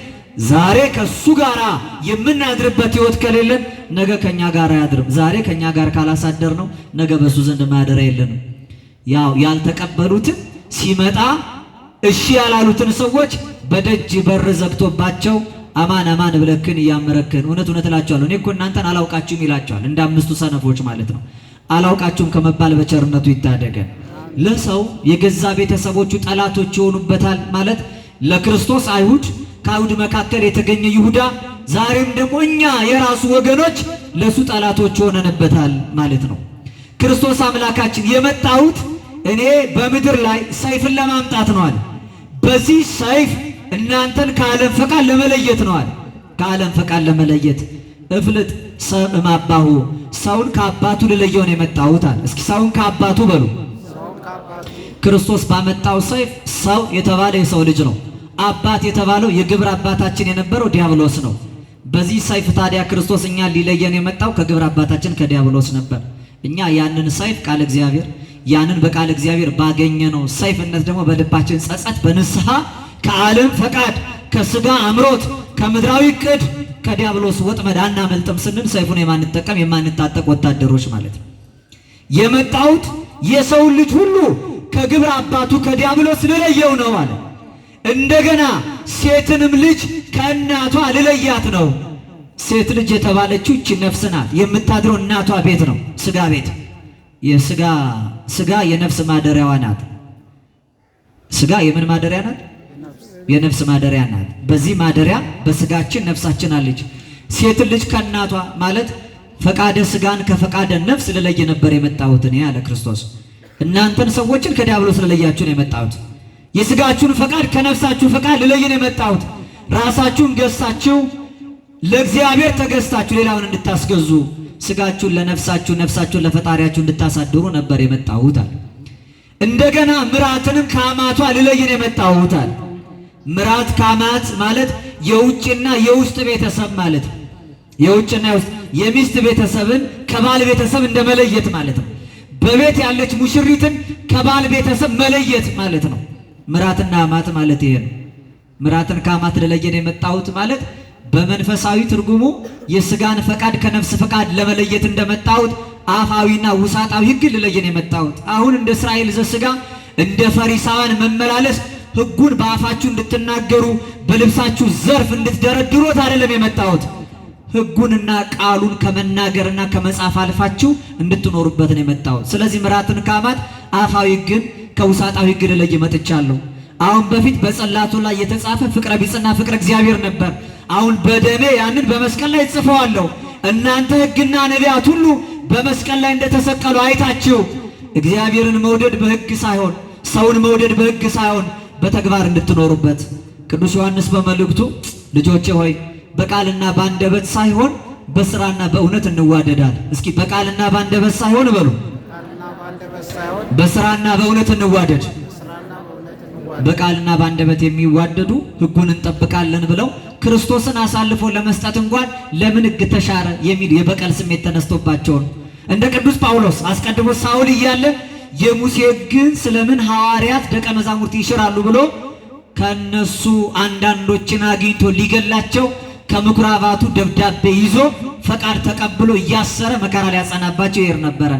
ዛሬ ከሱ ጋር የምናድርበት ሕይወት ከሌለን ነገ ከኛ ጋር አያድርም። ዛሬ ከኛ ጋር ካላሳደር ነው ነገ በሱ ዘንድ ማደሪያ የለንም። ያው ያልተቀበሉትን ሲመጣ እሺ ያላሉትን ሰዎች በደጅ በር ዘግቶባቸው አማን አማን ብለክን እያመረክን እውነት እውነት እላቸዋለሁ እኔ እኮ እናንተን አላውቃችሁም ይላቸዋል። እንደ አምስቱ ሰነፎች ማለት ነው። አላውቃችሁም ከመባል በቸርነቱ ይታደገን። ለሰው የገዛ ቤተሰቦቹ ጠላቶች ይሆኑበታል ማለት ለክርስቶስ አይሁድ ከአይሁድ መካከል የተገኘ ይሁዳ ዛሬም ደግሞ እኛ የራሱ ወገኖች ለሱ ጠላቶች ሆነንበታል ማለት ነው። ክርስቶስ አምላካችን የመጣሁት እኔ በምድር ላይ ሰይፍን ለማምጣት ነው አለ። በዚህ ሰይፍ እናንተን ከዓለም ፈቃድ ለመለየት ነው አለ። ከዓለም ፈቃድ ለመለየት እፍልጥ ሰብእ እምአባሁ ሰውን ከአባቱ ልለየው ነው የመጣሁት አለ። እስኪ ሰውን ከአባቱ በሉ። ክርስቶስ ባመጣው ሰይፍ ሰው የተባለ የሰው ልጅ ነው። አባት የተባለው የግብር አባታችን የነበረው ዲያብሎስ ነው። በዚህ ሰይፍ ታዲያ ክርስቶስ እኛ ሊለየን የመጣው ከግብር አባታችን ከዲያብሎስ ነበር። እኛ ያንን ሰይፍ ቃል እግዚአብሔር ያንን በቃል እግዚአብሔር ባገኘነው ሰይፍነት ደግሞ በልባችን ጸጸት በንስሐ ከዓለም ፈቃድ ከስጋ አምሮት ከምድራዊ ቅድ ከዲያብሎስ ወጥመድ አናመልጥም ስንል ሰይፉን የማንጠቀም የማንታጠቅ ወታደሮች ማለት ነው። የመጣሁት የሰው ልጅ ሁሉ ከግብር አባቱ ከዲያብሎስ ልለየው ነው አለ። እንደገና ሴትንም ልጅ ከእናቷ ልለያት ነው። ሴት ልጅ የተባለችው እቺ ነፍስ ናት። የምታድረው እናቷ ቤት ነው፣ ስጋ ቤት። ስጋ የነፍስ ማደሪያዋ ናት። ስጋ የምን ማደሪያ ናት? የነፍስ ማደሪያ ናት። በዚህ ማደሪያ በስጋችን ነፍሳችን አለች። ሴት ልጅ ከእናቷ ማለት ፈቃደ ስጋን ከፈቃደ ነፍስ ልለይ ነበር የመጣሁት እኔ አለ ክርስቶስ። እናንተን ሰዎችን ከዲያብሎስ ልለያችሁ ነው የመጣሁት። የስጋችሁን ፈቃድ ከነፍሳችሁ ፈቃድ ልለይ ነው የመጣሁት። ራሳችሁን ገዝታችሁ ለእግዚአብሔር ተገዝታችሁ ሌላውን እንድታስገዙ ስጋችሁን ለነፍሳችሁ ነፍሳችሁን ለፈጣሪያችሁ እንድታሳድሩ ነበር የመጣሁት አለ። እንደገና ምራትንም ከአማቷ ልለይ ነው የመጣሁት አለ። ምራት ከአማት ማለት የውጭና የውስጥ ቤተሰብ ማለት ነው። የውጭና የውስጥ የሚስት ቤተሰብን ከባል ቤተሰብ እንደመለየት ማለት ነው። በቤት ያለች ሙሽሪትን ከባል ቤተሰብ መለየት ማለት ነው። ምራትና አማት ማለት ይሄ ነው። ምራትን ከአማት ልለየን የመጣሁት ማለት በመንፈሳዊ ትርጉሙ የስጋን ፈቃድ ከነፍስ ፈቃድ ለመለየት እንደመጣሁት አፋዊና ውሳጣዊ ሕግ ልለየን የመጣሁት። አሁን እንደ እስራኤል ዘሥጋ እንደ ፈሪሳውያን መመላለስ ሕጉን በአፋችሁ እንድትናገሩ በልብሳችሁ ዘርፍ እንድትደረድሩት አይደለም የመጣሁት። ሕጉንና ቃሉን ከመናገርና ከመጻፍ አልፋችሁ እንድትኖሩበት ነው የመጣሁት። ስለዚህ ምራትን ከአማት አፋዊ ሕግን ከውሳጣዊ ሕግ ልለይ መጥቻለሁ። አሁን በፊት በጸላቱ ላይ የተጻፈ ፍቅረ ቢጽና ፍቅረ እግዚአብሔር ነበር። አሁን በደሜ ያንን በመስቀል ላይ ጽፈዋለሁ። እናንተ ሕግና ነቢያት ሁሉ በመስቀል ላይ እንደተሰቀሉ አይታችሁ እግዚአብሔርን መውደድ በሕግ ሳይሆን ሰውን መውደድ በሕግ ሳይሆን በተግባር እንድትኖሩበት። ቅዱስ ዮሐንስ በመልእክቱ ልጆቼ ሆይ በቃልና በአንደበት ሳይሆን በስራና በእውነት እንዋደዳል። እስኪ በቃልና በአንደበት ሳይሆን በሉ፣ በስራና በእውነት እንዋደድ። በቃልና በአንደበት የሚዋደዱ ሕጉን እንጠብቃለን ብለው ክርስቶስን አሳልፎ ለመስጠት እንኳን ለምን ሕግ ተሻረ የሚል የበቀል ስሜት ተነስቶባቸውን እንደ ቅዱስ ጳውሎስ አስቀድሞ ሳውል እያለ የሙሴ ሕግን ስለምን ሐዋርያት ደቀ መዛሙርት ይሽራሉ ብሎ ከነሱ አንዳንዶችን አግኝቶ ሊገላቸው ከምኩራባቱ ደብዳቤ ይዞ ፈቃድ ተቀብሎ እያሰረ መከራ ሊያጸናባቸው ይሄድ ነበረ።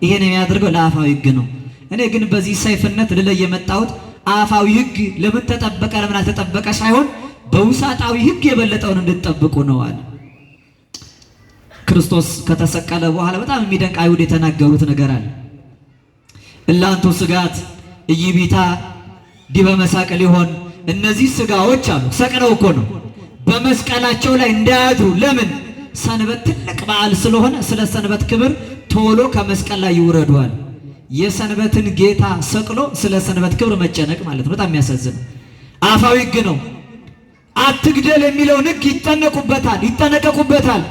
ይሄን የሚያደርገው ለአፋዊ ሕግ ነው። እኔ ግን በዚህ ሰይፍነት ልለይ የመጣሁት አፋዊ ሕግ ለምን ተጠበቀ ለምን አልተጠበቀ ሳይሆን በውሳጣዊ ሕግ የበለጠውን እንድትጠብቁ ነው አለ። ክርስቶስ ከተሰቀለ በኋላ በጣም የሚደንቅ አይሁድ የተናገሩት ነገር አለ። እላንቱ ስጋት እይቢታ ዲበ መሳቅል ይሆን እነዚህ ስጋዎች አሉ ሰቅለው እኮ ነው በመስቀላቸው ላይ እንዳያድሩ። ለምን? ሰንበት ትልቅ በዓል ስለሆነ ስለ ሰንበት ክብር ቶሎ ከመስቀል ላይ ይውረዷል። የሰንበትን ጌታ ሰቅሎ ስለ ሰንበት ክብር መጨነቅ ማለት ነው። በጣም የሚያሳዝን አፋዊ ሕግ ነው። አትግደል የሚለውን ሕግ ይጠነቀቁበታል።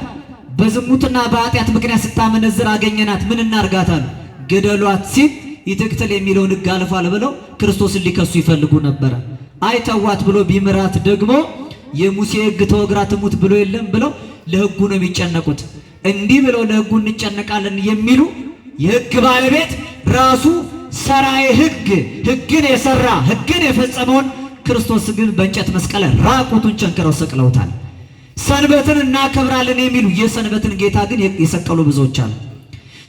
በዝሙትና በኃጢአት ምክንያት ስታመነዝር አገኘናት ምን እናርጋታል? ግደሏት ሲል ይትቅትል የሚለውን ሕግ አልፏል ብለው ክርስቶስን ሊከሱ ይፈልጉ ነበረ። አይተዋት ብሎ ቢምራት ደግሞ የሙሴ ሕግ ተወግራ ትሙት ብሎ የለም ብለው ለሕጉ ነው የሚጨነቁት። እንዲህ ብለው ለሕጉ እንጨነቃለን የሚሉ የሕግ ባለቤት ራሱ ሰራዬ ሕግን የሰራ ሕግን የፈጸመውን ክርስቶስ ግን በእንጨት መስቀል ራቁቱን ቸንክረው ሰቅለውታል። ሰንበትን እናከብራለን የሚሉ የሰንበትን ጌታ ግን የሰቀሉ ብዙዎች አሉ።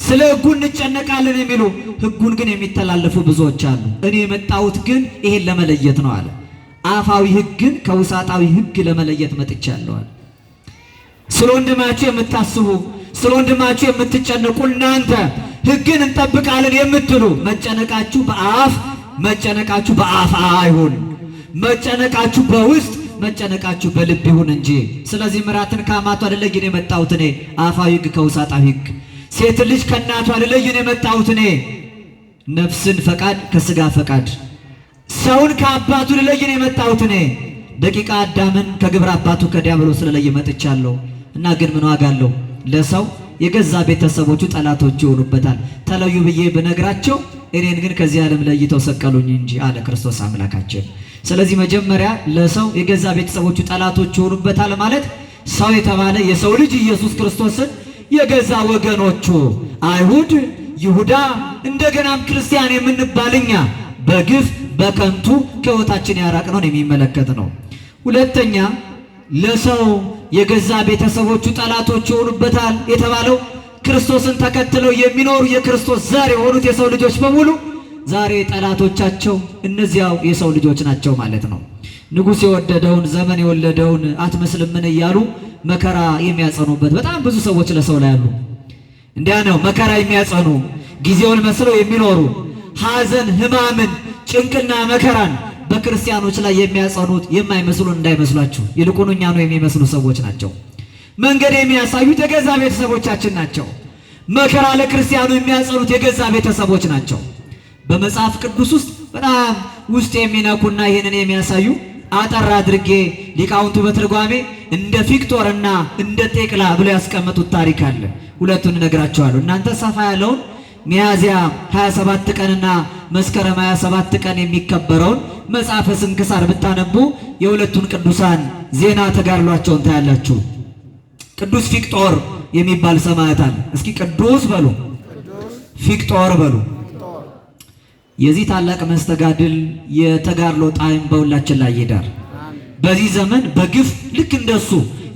ስለ ሕጉ እንጨነቃለን የሚሉ ሕጉን ግን የሚተላለፉ ብዙዎች አሉ። እኔ የመጣሁት ግን ይሄን ለመለየት ነው አለ። አፋዊ ሕግን ከውሳጣዊ ሕግ ለመለየት መጥቻለሁ አለ። ስለ ወንድማችሁ የምታስቡ ስለ ወንድማችሁ የምትጨነቁ እናንተ ሕግን እንጠብቃለን የምትሉ መጨነቃችሁ በአፍ አይሁን፣ መጨነቃችሁ በውስጥ መጨነቃችሁ በልብ ይሁን እንጂ። ስለዚህ ምራትን ከአማቷ ልለይ ነው የመጣሁት እኔ። አፋዊ ሕግ ከውሳጣዊ ሕግ፣ ሴት ልጅ ከእናቷ ልለይ ነው የመጣሁት እኔ። ነፍስን ፈቃድ ከስጋ ፈቃድ፣ ሰውን ከአባቱ ልለይ ነው የመጣሁት እኔ። ደቂቀ አዳምን ከግብረ አባቱ ከዲያብሎስ ልለይ መጥቻለሁ። እና ግን ምን ዋጋ አለው? ለሰው የገዛ ቤተሰቦቹ ጠላቶች ይሆኑበታል። ተለዩ ብዬ ብነግራቸው እኔን ግን ከዚህ ዓለም ለይተው ሰቀሉኝ እንጂ አለ ክርስቶስ አምላካችን። ስለዚህ መጀመሪያ ለሰው የገዛ ቤተሰቦቹ ጠላቶች ይሆኑበታል ማለት ሰው የተባለ የሰው ልጅ ኢየሱስ ክርስቶስን የገዛ ወገኖቹ አይሁድ፣ ይሁዳ እንደገናም ክርስቲያን የምንባልኛ በግፍ በከንቱ ከሕይወታችን ያራቅነውን የሚመለከት ነው። ሁለተኛ ለሰው የገዛ ቤተሰቦቹ ጠላቶች ይሆኑበታል የተባለው ክርስቶስን ተከትለው የሚኖሩ የክርስቶስ ዘር የሆኑት የሰው ልጆች በሙሉ ዛሬ ጠላቶቻቸው እነዚያው የሰው ልጆች ናቸው ማለት ነው። ንጉሥ የወደደውን ዘመን የወለደውን አትመስልምን እያሉ መከራ የሚያጸኑበት በጣም ብዙ ሰዎች ለሰው ላይ አሉ። እንዲያ ነው መከራ የሚያጸኑ ጊዜውን መስለው የሚኖሩ ሐዘን፣ ሕማምን፣ ጭንቅና መከራን በክርስቲያኖች ላይ የሚያጸኑት የማይመስሉን እንዳይመስሏችሁ፣ ይልቁኑ እኛ ነው የሚመስሉ ሰዎች ናቸው። መንገድ የሚያሳዩት የገዛ ቤተሰቦቻችን ናቸው። መከራ ለክርስቲያኑ የሚያጸኑት የገዛ ቤተሰቦች ናቸው። በመጽሐፍ ቅዱስ ውስጥ በጣም ውስጥ የሚነኩና ይህንን የሚያሳዩ አጠር አድርጌ ሊቃውንቱ በትርጓሜ እንደ ፊክቶርና እንደ ጤቅላ ብለው ያስቀመጡት ታሪክ አለ። ሁለቱን እነግራቸዋለሁ። እናንተ ሰፋ ያለውን ሚያዝያ 27 ቀንና መስከረም 27 ቀን የሚከበረውን መጽሐፈ ስንክሳር ብታነቡ የሁለቱን ቅዱሳን ዜና ተጋድሏቸውን ታያላችሁ። ቅዱስ ፊቅጦር የሚባል ሰማዕት አለ። እስኪ ቅዱስ በሉ፣ ፊቅጦር በሉ። የዚህ ታላቅ መስተጋድል የተጋድሎ ጣዕም በሁላችን ላይ ይደር። በዚህ ዘመን በግፍ ልክ እንደሱ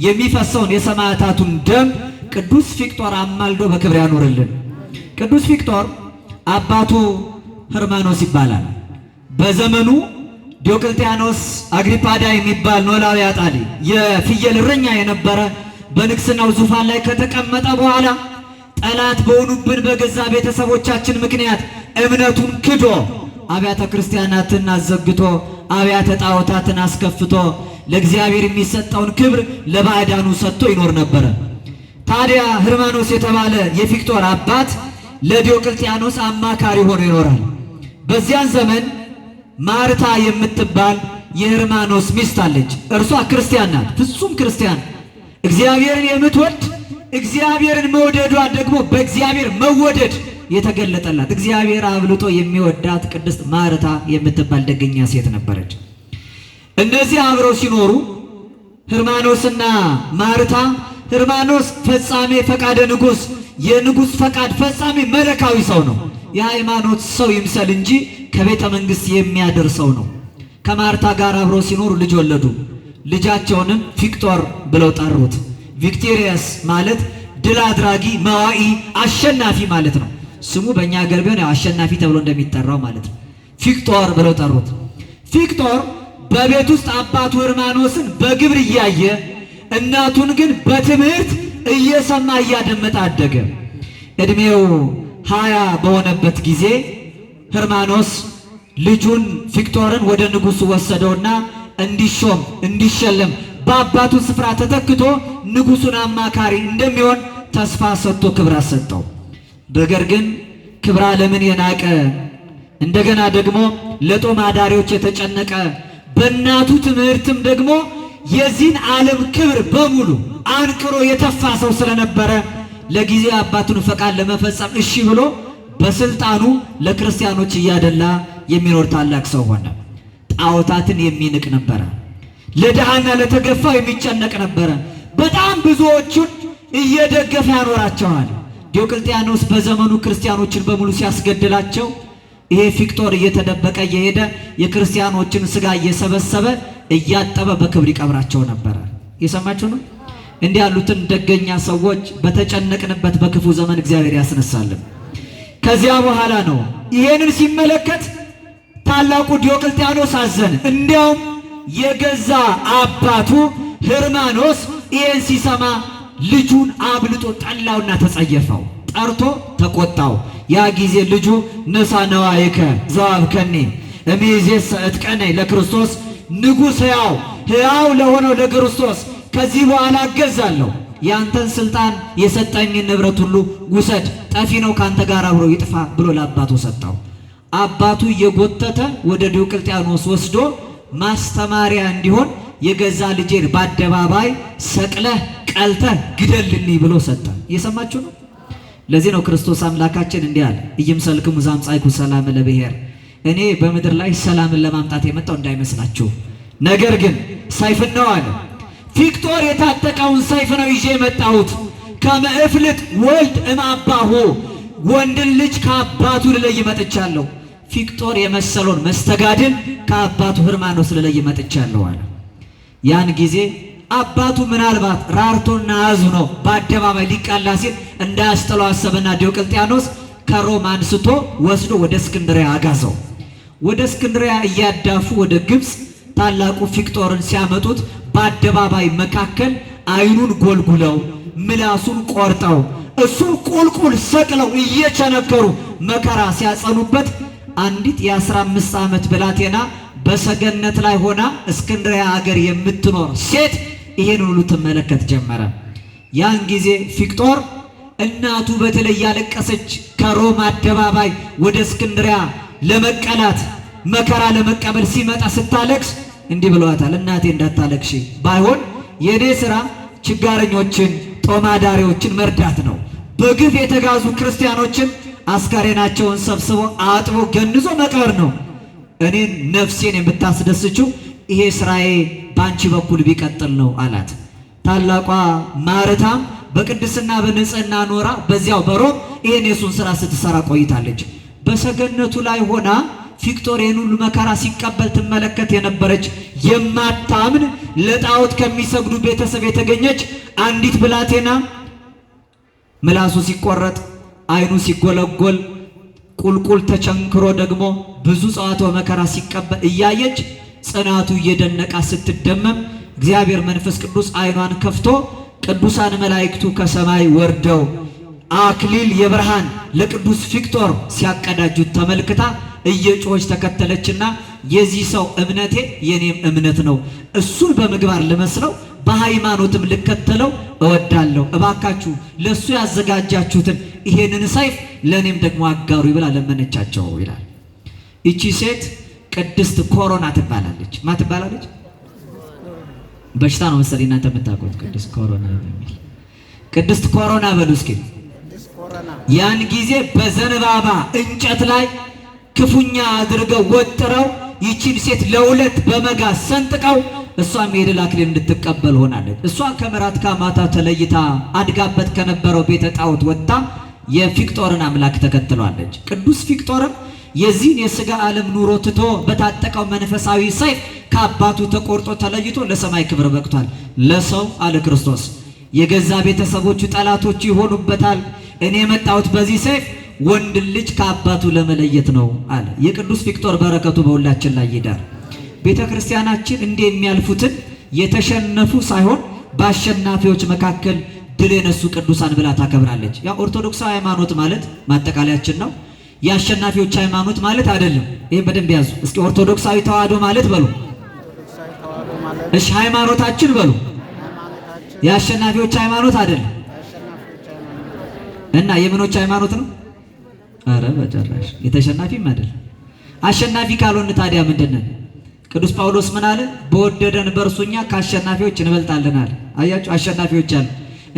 የሚፈሰውን የሰማዕታቱን ደም ቅዱስ ፊቅጦር አማልዶ በክብር ያኖርልን። ቅዱስ ፊቅጦር አባቱ ህርማኖስ ይባላል። በዘመኑ ዲዮቅልጥያኖስ አግሪፓዳ የሚባል ኖላዊ አጣሊ የፍየል እረኛ የነበረ በንግስናው ዙፋን ላይ ከተቀመጠ በኋላ ጠላት በሆኑብን በገዛ ቤተሰቦቻችን ምክንያት እምነቱን ክዶ አብያተ ክርስቲያናትን አዘግቶ አብያተ ጣዖታትን አስከፍቶ ለእግዚአብሔር የሚሰጠውን ክብር ለባዕዳኑ ሰጥቶ ይኖር ነበረ። ታዲያ ህርማኖስ የተባለ የፊቅጦር አባት ለዲዮቅልጥያኖስ አማካሪ ሆኖ ይኖራል። በዚያን ዘመን ማርታ የምትባል የህርማኖስ ሚስት አለች። እርሷ ክርስቲያን ናት፣ ፍጹም ክርስቲያን፣ እግዚአብሔርን የምትወድ እግዚአብሔርን መውደዷ ደግሞ በእግዚአብሔር መወደድ የተገለጠላት እግዚአብሔር አብልጦ የሚወዳት ቅድስት ማርታ የምትባል ደገኛ ሴት ነበረች። እነዚህ አብረው ሲኖሩ ህርማኖስና ማርታ፣ ህርማኖስ ፈጻሜ ፈቃደ ንጉሥ፣ የንጉሥ ፈቃድ ፈጻሜ መለካዊ ሰው ነው። የሃይማኖት ሰው ይምሰል እንጂ ከቤተ መንግሥት የሚያደርሰው ነው። ከማርታ ጋር አብረው ሲኖሩ ልጅ ወለዱ። ልጃቸውንም ፊቅጦር ብለው ጠሩት። ቪክቶሪየስ ማለት ድል አድራጊ፣ መዋኢ፣ አሸናፊ ማለት ነው። ስሙ በእኛ ሀገር ቢሆን ያው አሸናፊ ተብሎ እንደሚጠራው ማለት ነው። ፊቅጦር ብለው ጠሩት። ፊቅጦር በቤት ውስጥ አባቱ ሕርማኖስን በግብር እያየ እናቱን ግን በትምህርት እየሰማ እያደመጠ አደገ። እድሜው 20 በሆነበት ጊዜ ሕርማኖስ ልጁን ፊቅጦርን ወደ ንጉሡ ወሰደውና እንዲሾም እንዲሸለም በአባቱ ስፍራ ተተክቶ ንጉሡን አማካሪ እንደሚሆን ተስፋ ሰጥቶ ክብር ሰጠው። ነገር ግን ክብረ ዓለምን የናቀ እንደገና ደግሞ ለጦም አዳሪዎች የተጨነቀ በእናቱ ትምህርትም ደግሞ የዚህን ዓለም ክብር በሙሉ አንቅሮ የተፋ ሰው ስለነበረ ለጊዜ አባቱን ፈቃድ ለመፈጸም እሺ ብሎ በስልጣኑ ለክርስቲያኖች እያደላ የሚኖር ታላቅ ሰው ሆነ። ጣዖታትን የሚንቅ ነበረ። ለድሃና ለተገፋ የሚጨነቅ ነበረ። በጣም ብዙዎቹን እየደገፈ ያኖራቸዋል። ዲዮቅልጥያኖስ በዘመኑ ክርስቲያኖችን በሙሉ ሲያስገድላቸው ይሄ ፊቅጦር እየተደበቀ እየሄደ የክርስቲያኖችን ስጋ እየሰበሰበ እያጠበ በክብር ይቀብራቸው ነበረ። የሰማችሁ ነው። እንዲህ ያሉትን ደገኛ ሰዎች በተጨነቅንበት በክፉ ዘመን እግዚአብሔር ያስነሳልን። ከዚያ በኋላ ነው ይሄንን ሲመለከት ታላቁ ዲዮቅልጥያኖስ አዘነ። እንዲያውም የገዛ አባቱ ሕርማኖስ ይሄን ሲሰማ ልጁን አብልጦ ጠላውና ተጸየፈው። ጠርቶ ተቆጣው። ያ ጊዜ ልጁ ነሳ ነዋይከ ዘዋብከኒ እምይእዜሰ እጥቀነይ ለክርስቶስ ንጉሥ ሕያው ለሆነው ለክርስቶስ ከዚህ በኋላ እገዛለሁ። ያንተን ስልጣን የሰጠኝን ንብረት ሁሉ ውሰድ፣ ጠፊ ነው ካንተ ጋር አብሮ ይጥፋ ብሎ ለአባቱ ሰጠው። አባቱ እየጎተተ ወደ ዲዮቅልጥያኖስ ወስዶ ማስተማሪያ እንዲሆን የገዛ ልጄን በአደባባይ ሰቅለህ ቀልተህ ግደልልኝ ብሎ ሰጠ። እየሰማችሁ ነው። ለዚህ ነው ክርስቶስ አምላካችን እንዲህ አለ፣ ኢይምሰልክሙ ዘአምጻእኩ ሰላም ለብሔር፣ እኔ በምድር ላይ ሰላምን ለማምጣት የመጣው እንዳይመስላችሁ፣ ነገር ግን ሰይፍን ነው አለ። ፊቅጦር የታጠቀውን ሰይፍ ነው ይዤ የመጣሁት። ከመ እፍልጥ ወልድ እምአባሁ፣ ወንድን ልጅ ከአባቱ ልለይ መጥቻለሁ። ፊቅጦር የመሰለውን መስተጋድል ከአባቱ ሕርማኖስ ልለይ መጥቻለሁ አለ። ያን ጊዜ አባቱ ምናልባት ራርቶና አዝኖ በአደባባይ ሊቃላ ሲል እንዳያስጥለው አሰበና ዲዮቅልጥያኖስ ከሮም አንስቶ ወስዶ ወደ እስክንድርያ አጋዘው። ወደ እስክንድርያ እያዳፉ ወደ ግብፅ ታላቁ ፊቅጦርን ሲያመጡት በአደባባይ መካከል ዓይኑን ጎልጉለው ምላሱን ቆርጠው እሱን ቁልቁል ሰቅለው እየቸነከሩ መከራ ሲያጸኑበት አንዲት የ15 ዓመት ብላቴና በሰገነት ላይ ሆና እስክንድርያ ሀገር የምትኖር ሴት ይሄን ሁሉ ትመለከት ጀመረ። ያን ጊዜ ፊቅጦር እናቱ በተለይ ያለቀሰች ከሮም አደባባይ ወደ እስክንድርያ ለመቀላት መከራ ለመቀበል ሲመጣ ስታለቅስ እንዲህ ብለዋታል፣ እናቴ እንዳታለቅሺ፣ ባይሆን የኔ ሥራ ችጋረኞችን ጦማዳሪዎችን መርዳት ነው። በግፍ የተጋዙ ክርስቲያኖችን አስከሬናቸውን ሰብስቦ አጥቦ ገንዞ መቅበር ነው። እኔን ነፍሴን የምታስደስችው ይሄ ስራዬ ባንቺ በኩል ቢቀጥል ነው አላት። ታላቋ ማርታም በቅድስና በንጽህና ኖራ በዚያው በሮም ይሄን የሱን ስራ ስትሰራ ቆይታለች። በሰገነቱ ላይ ሆና ፊቅጦር ይህን ሁሉ መከራ ሲቀበል ትመለከት የነበረች የማታምን ለጣዖት ከሚሰግዱ ቤተሰብ የተገኘች አንዲት ብላቴና ምላሱ ሲቆረጥ ዓይኑ ሲጎለጎል ቁልቁል ተቸንክሮ ደግሞ ብዙ ጸዋትወ መከራ ሲቀበል እያየች ጽናቱ እየደነቃ ስትደመም እግዚአብሔር መንፈስ ቅዱስ ዓይኗን ከፍቶ ቅዱሳን መላእክቱ ከሰማይ ወርደው አክሊል የብርሃን ለቅዱስ ፊቅጦር ሲያቀዳጁት ተመልክታ እየጮኸች ተከተለችና የዚህ ሰው እምነቴ የኔም እምነት ነው፣ እሱን በምግባር ልመስለው በሃይማኖትም ልከተለው እወዳለሁ። እባካችሁ ለሱ ያዘጋጃችሁትን ይሄንን ሰይፍ ለኔም ደግሞ አጋሩ ይብላ ለመነቻቸው ይላል። እቺ ሴት ቅድስት ኮሮና ትባላለች። ማ ትባላለች? በሽታ ነው መሰለኝ እናንተ የምታውቁት። ቅድስት ኮሮና በሚል ቅድስት ኮሮና በሉ እስኪ። ያን ጊዜ በዘንባባ እንጨት ላይ ክፉኛ አድርገው ወጥረው ይቺን ሴት ለሁለት በመጋዝ ሰንጥቀው እሷም የድል አክሊል እንድትቀበል ሆናለች። እሷ ከመራት ከማታ ተለይታ አድጋበት ከነበረው ቤተ ጣዖት ወጥታ የፊቅጦርን አምላክ ተከትሏለች። ቅዱስ ፊቅጦርም የዚህን የሥጋ ዓለም ኑሮ ትቶ በታጠቀው መንፈሳዊ ሰይፍ ከአባቱ ተቆርጦ ተለይቶ ለሰማይ ክብር በቅቷል። ለሰው አለ ክርስቶስ የገዛ ቤተሰቦቹ ጠላቶቹ ይሆኑበታል። እኔ የመጣሁት በዚህ ሰይፍ ወንድ ልጅ ከአባቱ ለመለየት ነው አለ። የቅዱስ ቪክቶር በረከቱ በሁላችን ላይ ይደር። ቤተ ክርስቲያናችን እንዲህ የሚያልፉትን የተሸነፉ ሳይሆን በአሸናፊዎች መካከል ድል የነሱ ቅዱሳን ብላ ታከብራለች። ያ ኦርቶዶክሳዊ ሃይማኖት ማለት ማጠቃለያችን ነው። የአሸናፊዎች ሃይማኖት ማለት አይደለም። ይሄን በደንብ ያዙ እስኪ። ኦርቶዶክሳዊ ተዋህዶ ማለት በሉ እሺ፣ ሃይማኖታችን በሉ የአሸናፊዎች ሃይማኖት አይደለም። እና የምኖች ሃይማኖት ነው? አረ በጭራሽ የተሸናፊም አይደለም። አሸናፊ ካልሆነ ታዲያ ምንድነው? ቅዱስ ጳውሎስ ምን አለ? በወደደን በእርሱኛ ከአሸናፊዎች እንበልጣለን አለ። አያችሁ አሸናፊዎች አሉ።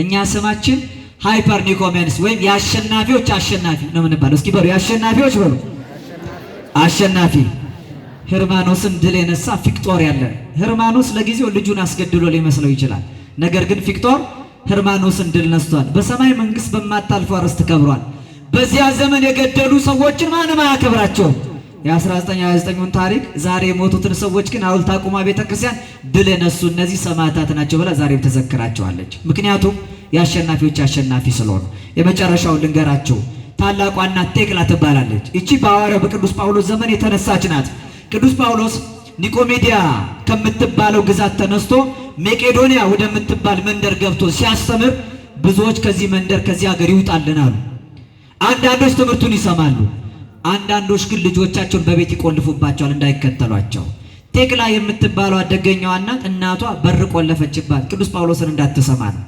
እኛ ስማችን ሃይፐር ኒኮሜንስ ወይም የአሸናፊዎች አሸናፊ ነው የምንባለው። እስኪ በሉ የአሸናፊዎች በሉ አሸናፊ። ሄርማኖስን ድል የነሳ ፊክጦር ያለ። ሄርማኖስ ለጊዜው ልጁን አስገድሎ ሊመስለው ይችላል። ነገር ግን ፊክጦር ሄርማኖስን ድል ነስቷል። በሰማይ መንግስት በማታልፈው ርስት ከብሯል። በዚያ ዘመን የገደሉ ሰዎችን ማንም አያከብራቸውም። የ1929ን ታሪክ ዛሬ የሞቱትን ሰዎች ግን ሐውልት አቁማ ቤተክርስቲያን ድል የነሱ እነዚህ ሰማዕታት ናቸው ብላ ዛሬም ተዘክራቸዋለች። ምክንያቱም የአሸናፊዎች አሸናፊ ስለሆኑ። የመጨረሻውን ልንገራቸው። ታላቋ እናት ቴክላ ትባላለች። እቺ በሐዋርያው በቅዱስ ጳውሎስ ዘመን የተነሳች ናት። ቅዱስ ጳውሎስ ኒቆሜዲያ ከምትባለው ግዛት ተነስቶ መቄዶንያ ወደምትባል መንደር ገብቶ ሲያስተምር ብዙዎች ከዚህ መንደር ከዚህ ሀገር ይውጣልን አሉ። አንዳንዶች ትምህርቱን ይሰማሉ፣ አንዳንዶች ግን ልጆቻቸውን በቤት ይቆልፉባቸዋል እንዳይከተሏቸው። ቴክላ የምትባለው አደገኛዋ እናቷ በር ቆለፈችባት ቅዱስ ጳውሎስን እንዳትሰማ ነው።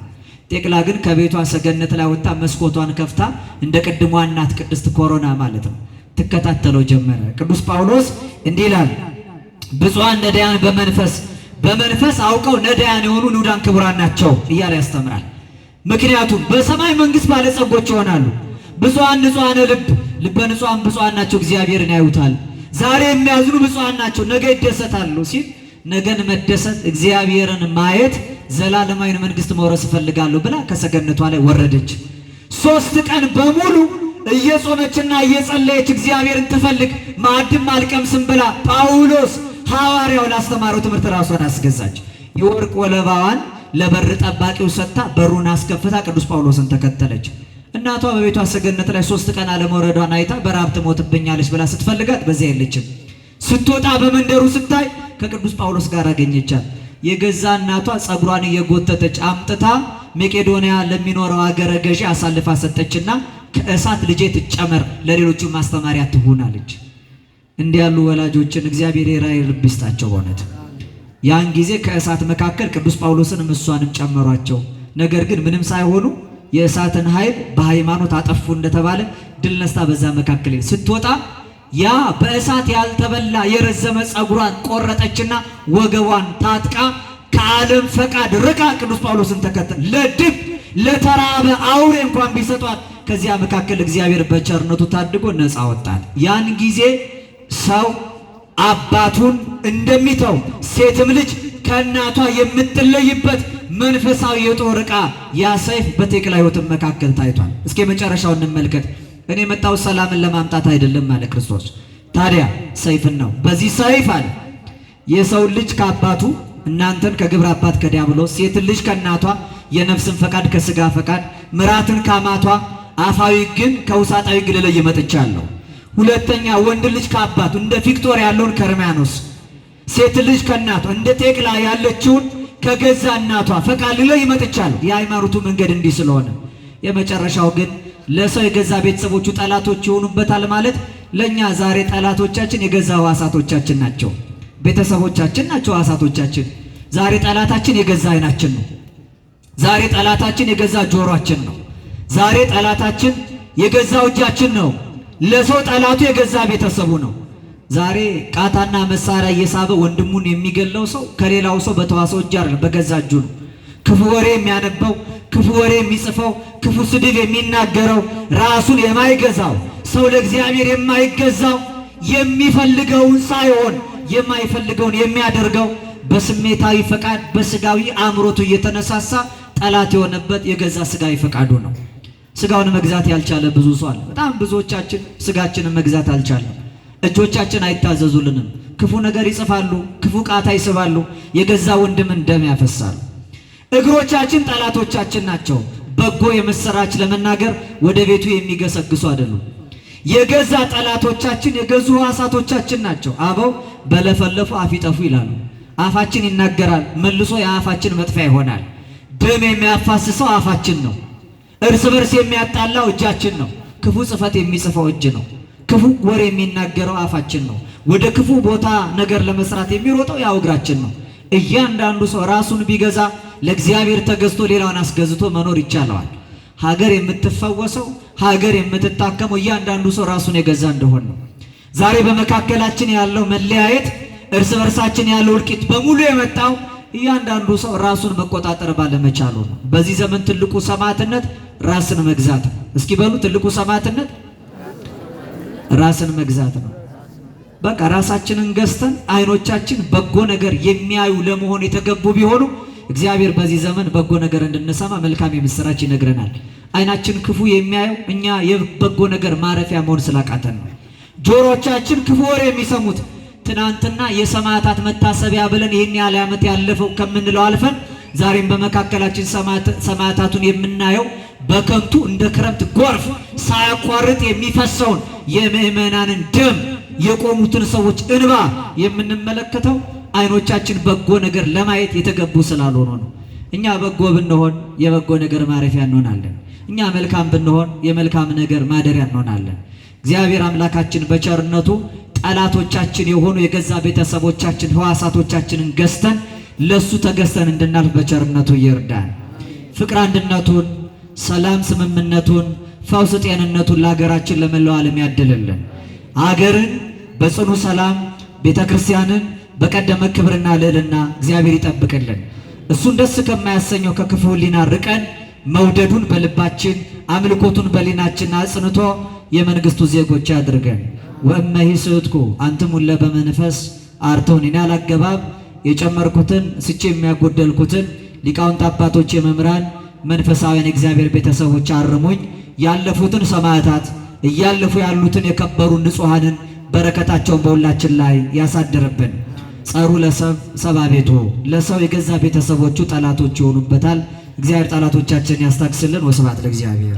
ቴክላ ግን ከቤቷ ሰገነት ላይ ወጣ መስኮቷን ከፍታ እንደ ቅድሟ እናት ቅድስት ኮሮና ማለት ነው ትከታተለው ጀመረ። ቅዱስ ጳውሎስ እንዲህ ይላል፣ ብፁዓን ነዳያን በመንፈስ አውቀው ነዳያን የሆኑ ንዑዳን ክቡራን ናቸው እያለ ያስተምራል። ምክንያቱም በሰማይ መንግስት ባለጸጎች ይሆናሉ። ብፁዓን ንጹሐነ ልበ ንጹሐን ብፁዓን ናቸው እግዚአብሔርን ያዩታል። ዛሬ የሚያዝኑ ብፁዓን ናቸው ነገ ይደሰታሉ ሲል ነገን መደሰት እግዚአብሔርን ማየት ዘላለማዊን መንግስት መውረስ እፈልጋለሁ ብላ ከሰገነቷ ላይ ወረደች። 3 ቀን በሙሉ እየጾመችና እየጸለየች እግዚአብሔርን ትፈልግ ማዕድም አልቀምስም ብላ ጳውሎስ ሐዋርያው ላስተማረው ትምህርት ራሷን አስገዛች። የወርቅ ወለባዋን ለበር ጠባቂው ሰጥታ በሩን አስከፍታ ቅዱስ ጳውሎስን ተከተለች። እናቷ በቤቷ ሰገነት ላይ 3 ቀን አለመውረዷን አይታ በራብ ትሞትብኛለች ብላ ስትፈልጋት በዚያ የለችም። ስትወጣ በመንደሩ ስታይ ከቅዱስ ጳውሎስ ጋር አገኘቻት። የገዛ እናቷ ጸጉሯን እየጎተተች አምጥታ መቄዶንያ ለሚኖረው አገረ ገዢ አሳልፋ ሰጠችና ከእሳት ልጄ ትጨመር ለሌሎቹ ማስተማሪያ ትሆናለች። እንዲህ ያሉ ወላጆችን እግዚአብሔር የራእይ ልብ ይስጣቸው በእውነት። ያን ጊዜ ከእሳት መካከል ቅዱስ ጳውሎስንም እሷንም ጨመሯቸው። ነገር ግን ምንም ሳይሆኑ የእሳትን ኃይል በሃይማኖት አጠፉ እንደተባለ ድል ነስታ በዛ መካከል ስትወጣ ያ በእሳት ያልተበላ የረዘመ ጸጉሯን ቆረጠችና ወገቧን ታጥቃ ከዓለም ፈቃድ ርቃ ቅዱስ ጳውሎስን ተከተለ። ለድብ ለተራበ አውሬ እንኳን ቢሰጧት ከዚያ መካከል እግዚአብሔር በቸርነቱ ታድጎ ነፃ ወጣት። ያን ጊዜ ሰው አባቱን እንደሚተው ሴትም ልጅ ከእናቷ የምትለይበት መንፈሳዊ የጦር ዕቃ ያ ሰይፍ በቴክላ ሕይወት መካከል ታይቷል። እስኪ መጨረሻው እንመልከት። እኔ የመጣው ሰላምን ለማምጣት አይደለም አለ ክርስቶስ። ታዲያ ሰይፍን ነው። በዚህ ሰይፍ አለ የሰው ልጅ ከአባቱ እናንተን ከግብረ አባት ከዲያብሎስ፣ ሴትን ልጅ ከእናቷ የነፍስን ፈቃድ ከስጋ ፈቃድ፣ ምራትን ከአማቷ አፋዊ ግን ከውሳጣዊ ግን ልለይ መጥቻለሁ። ሁለተኛ ወንድ ልጅ ከአባቱ እንደ ፊክጦር ያለውን ከርሚያኖስ፣ ሴት ልጅ ከእናቷ እንደ ቴክላ ያለችውን ከገዛ እናቷ ፈቃድ ልለይ መጥቻለሁ። የሃይማኖቱ መንገድ እንዲህ ስለሆነ የመጨረሻው ግን ለሰው የገዛ ቤተሰቦቹ ጠላቶች ይሆኑበታል ማለት ለኛ ዛሬ ጠላቶቻችን የገዛ ሕዋሳቶቻችን ናቸው። ቤተሰቦቻችን ናቸው ሕዋሳቶቻችን። ዛሬ ጠላታችን የገዛ ዓይናችን ነው። ዛሬ ጠላታችን የገዛ ጆሮአችን ነው። ዛሬ ጠላታችን የገዛ እጃችን ነው። ለሰው ጠላቱ የገዛ ቤተሰቡ ነው። ዛሬ ቃታና መሳሪያ እየሳበ ወንድሙን የሚገለው ሰው ከሌላው ሰው በተዋሰው እጅ አይደለም፣ በገዛ እጁ ነው። ክፉ ወሬ የሚያነባው፣ ክፉ ወሬ የሚጽፈው፣ ክፉ ስድብ የሚናገረው ራሱን የማይገዛው ሰው ለእግዚአብሔር የማይገዛው የሚፈልገውን ሳይሆን የማይፈልገውን የሚያደርገው በስሜታዊ ፈቃድ በስጋዊ አእምሮቱ እየተነሳሳ ጠላት የሆነበት የገዛ ስጋዊ ፈቃዱ ነው። ስጋውን መግዛት ያልቻለ ብዙ ሰው አለ። በጣም ብዙዎቻችን ስጋችንን መግዛት አልቻለም። እጆቻችን አይታዘዙልንም። ክፉ ነገር ይጽፋሉ፣ ክፉ ቃታ ይስባሉ፣ የገዛ ወንድምን ደም ያፈሳሉ። እግሮቻችን ጠላቶቻችን ናቸው። በጎ የምስራች ለመናገር ወደ ቤቱ የሚገሰግሱ አይደሉም። የገዛ ጠላቶቻችን የገዙ ሕዋሳቶቻችን ናቸው። አበው በለፈለፉ አፍ ይጠፉ ይላሉ። አፋችን ይናገራል፣ መልሶ የአፋችን መጥፊያ ይሆናል። ደም የሚያፋስሰው አፋችን ነው። እርስ በርስ የሚያጣላው እጃችን ነው። ክፉ ጽፈት የሚጽፈው እጅ ነው። ክፉ ወሬ የሚናገረው አፋችን ነው። ወደ ክፉ ቦታ ነገር ለመስራት የሚሮጠው ያው እግራችን ነው። እያንዳንዱ ሰው ራሱን ቢገዛ ለእግዚአብሔር ተገዝቶ ሌላውን አስገዝቶ መኖር ይቻለዋል። ሀገር የምትፈወሰው ሀገር የምትታከመው እያንዳንዱ ሰው ራሱን የገዛ እንደሆነ ነው። ዛሬ በመካከላችን ያለው መለያየት፣ እርስ በርሳችን ያለው እልቂት በሙሉ የመጣው እያንዳንዱ ሰው ራሱን መቆጣጠር ባለመቻሉ ነው። በዚህ ዘመን ትልቁ ሰማዕትነት ራስን መግዛት ነው። እስኪ በሉ ትልቁ ሰማዕትነት ራስን መግዛት ነው። በቃ ራሳችንን ገዝተን አይኖቻችን በጎ ነገር የሚያዩ ለመሆን የተገቡ ቢሆኑ እግዚአብሔር በዚህ ዘመን በጎ ነገር እንድንሰማ መልካም የምስራች ይነግረናል። አይናችን ክፉ የሚያየው እኛ የበጎ ነገር ማረፊያ መሆን ስላቃተን ነው። ጆሮቻችን ክፉ ወሬ የሚሰሙት ትናንትና የሰማዕታት መታሰቢያ ብለን ይህን ያህል ዓመት ያለፈው ከምንለው አልፈን ዛሬም በመካከላችን ሰማዕታቱን የምናየው በከንቱ እንደ ክረምት ጎርፍ ሳያቋርጥ የሚፈሰውን የምእመናንን ደም የቆሙትን ሰዎች እንባ የምንመለከተው አይኖቻችን በጎ ነገር ለማየት የተገቡ ስላልሆኑ ነው። እኛ በጎ ብንሆን የበጎ ነገር ማረፊያ እንሆናለን። እኛ መልካም ብንሆን የመልካም ነገር ማደሪያ እንሆናለን። እግዚአብሔር አምላካችን በቸርነቱ ጠላቶቻችን የሆኑ የገዛ ቤተሰቦቻችን ሕዋሳቶቻችንን ገዝተን ለሱ ተገዝተን እንድናልፍ በቸርነቱ ይርዳን። ፍቅር አንድነቱን፣ ሰላም ስምምነቱን፣ ፈውስ ጤንነቱን ለሀገራችን ለመላው ዓለም ያድልልን። አገርን በጽኑ ሰላም ቤተ ክርስቲያንን በቀደመ ክብርና ልዕልና እግዚአብሔር ይጠብቅልን። እሱን ደስ ከማያሰኘው ከክፉ ሕሊና ርቀን መውደዱን በልባችን አምልኮቱን በሊናችን አጽንቶ የመንግስቱ ዜጎች ያድርገን። ወእመሂ ስእትኩ አንትሙ ለበመንፈስ አርተውን ያላገባብ የጨመርኩትን ስቼ የሚያጎደልኩትን ሊቃውንት አባቶች የመምህራን መንፈሳውያን እግዚአብሔር ቤተሰቦች አርሙኝ። ያለፉትን ሰማዕታት እያለፉ ያሉትን የከበሩ ንጹሐንን በረከታቸውን በሁላችን ላይ ያሳድርብን። ጸሩ ለሰብ ሰባ ቤቱ ለሰው የገዛ ቤተሰቦቹ ጠላቶች ይሆኑበታል። እግዚአብሔር ጠላቶቻችን ያስታክስልን። ወስብሐት ለእግዚአብሔር።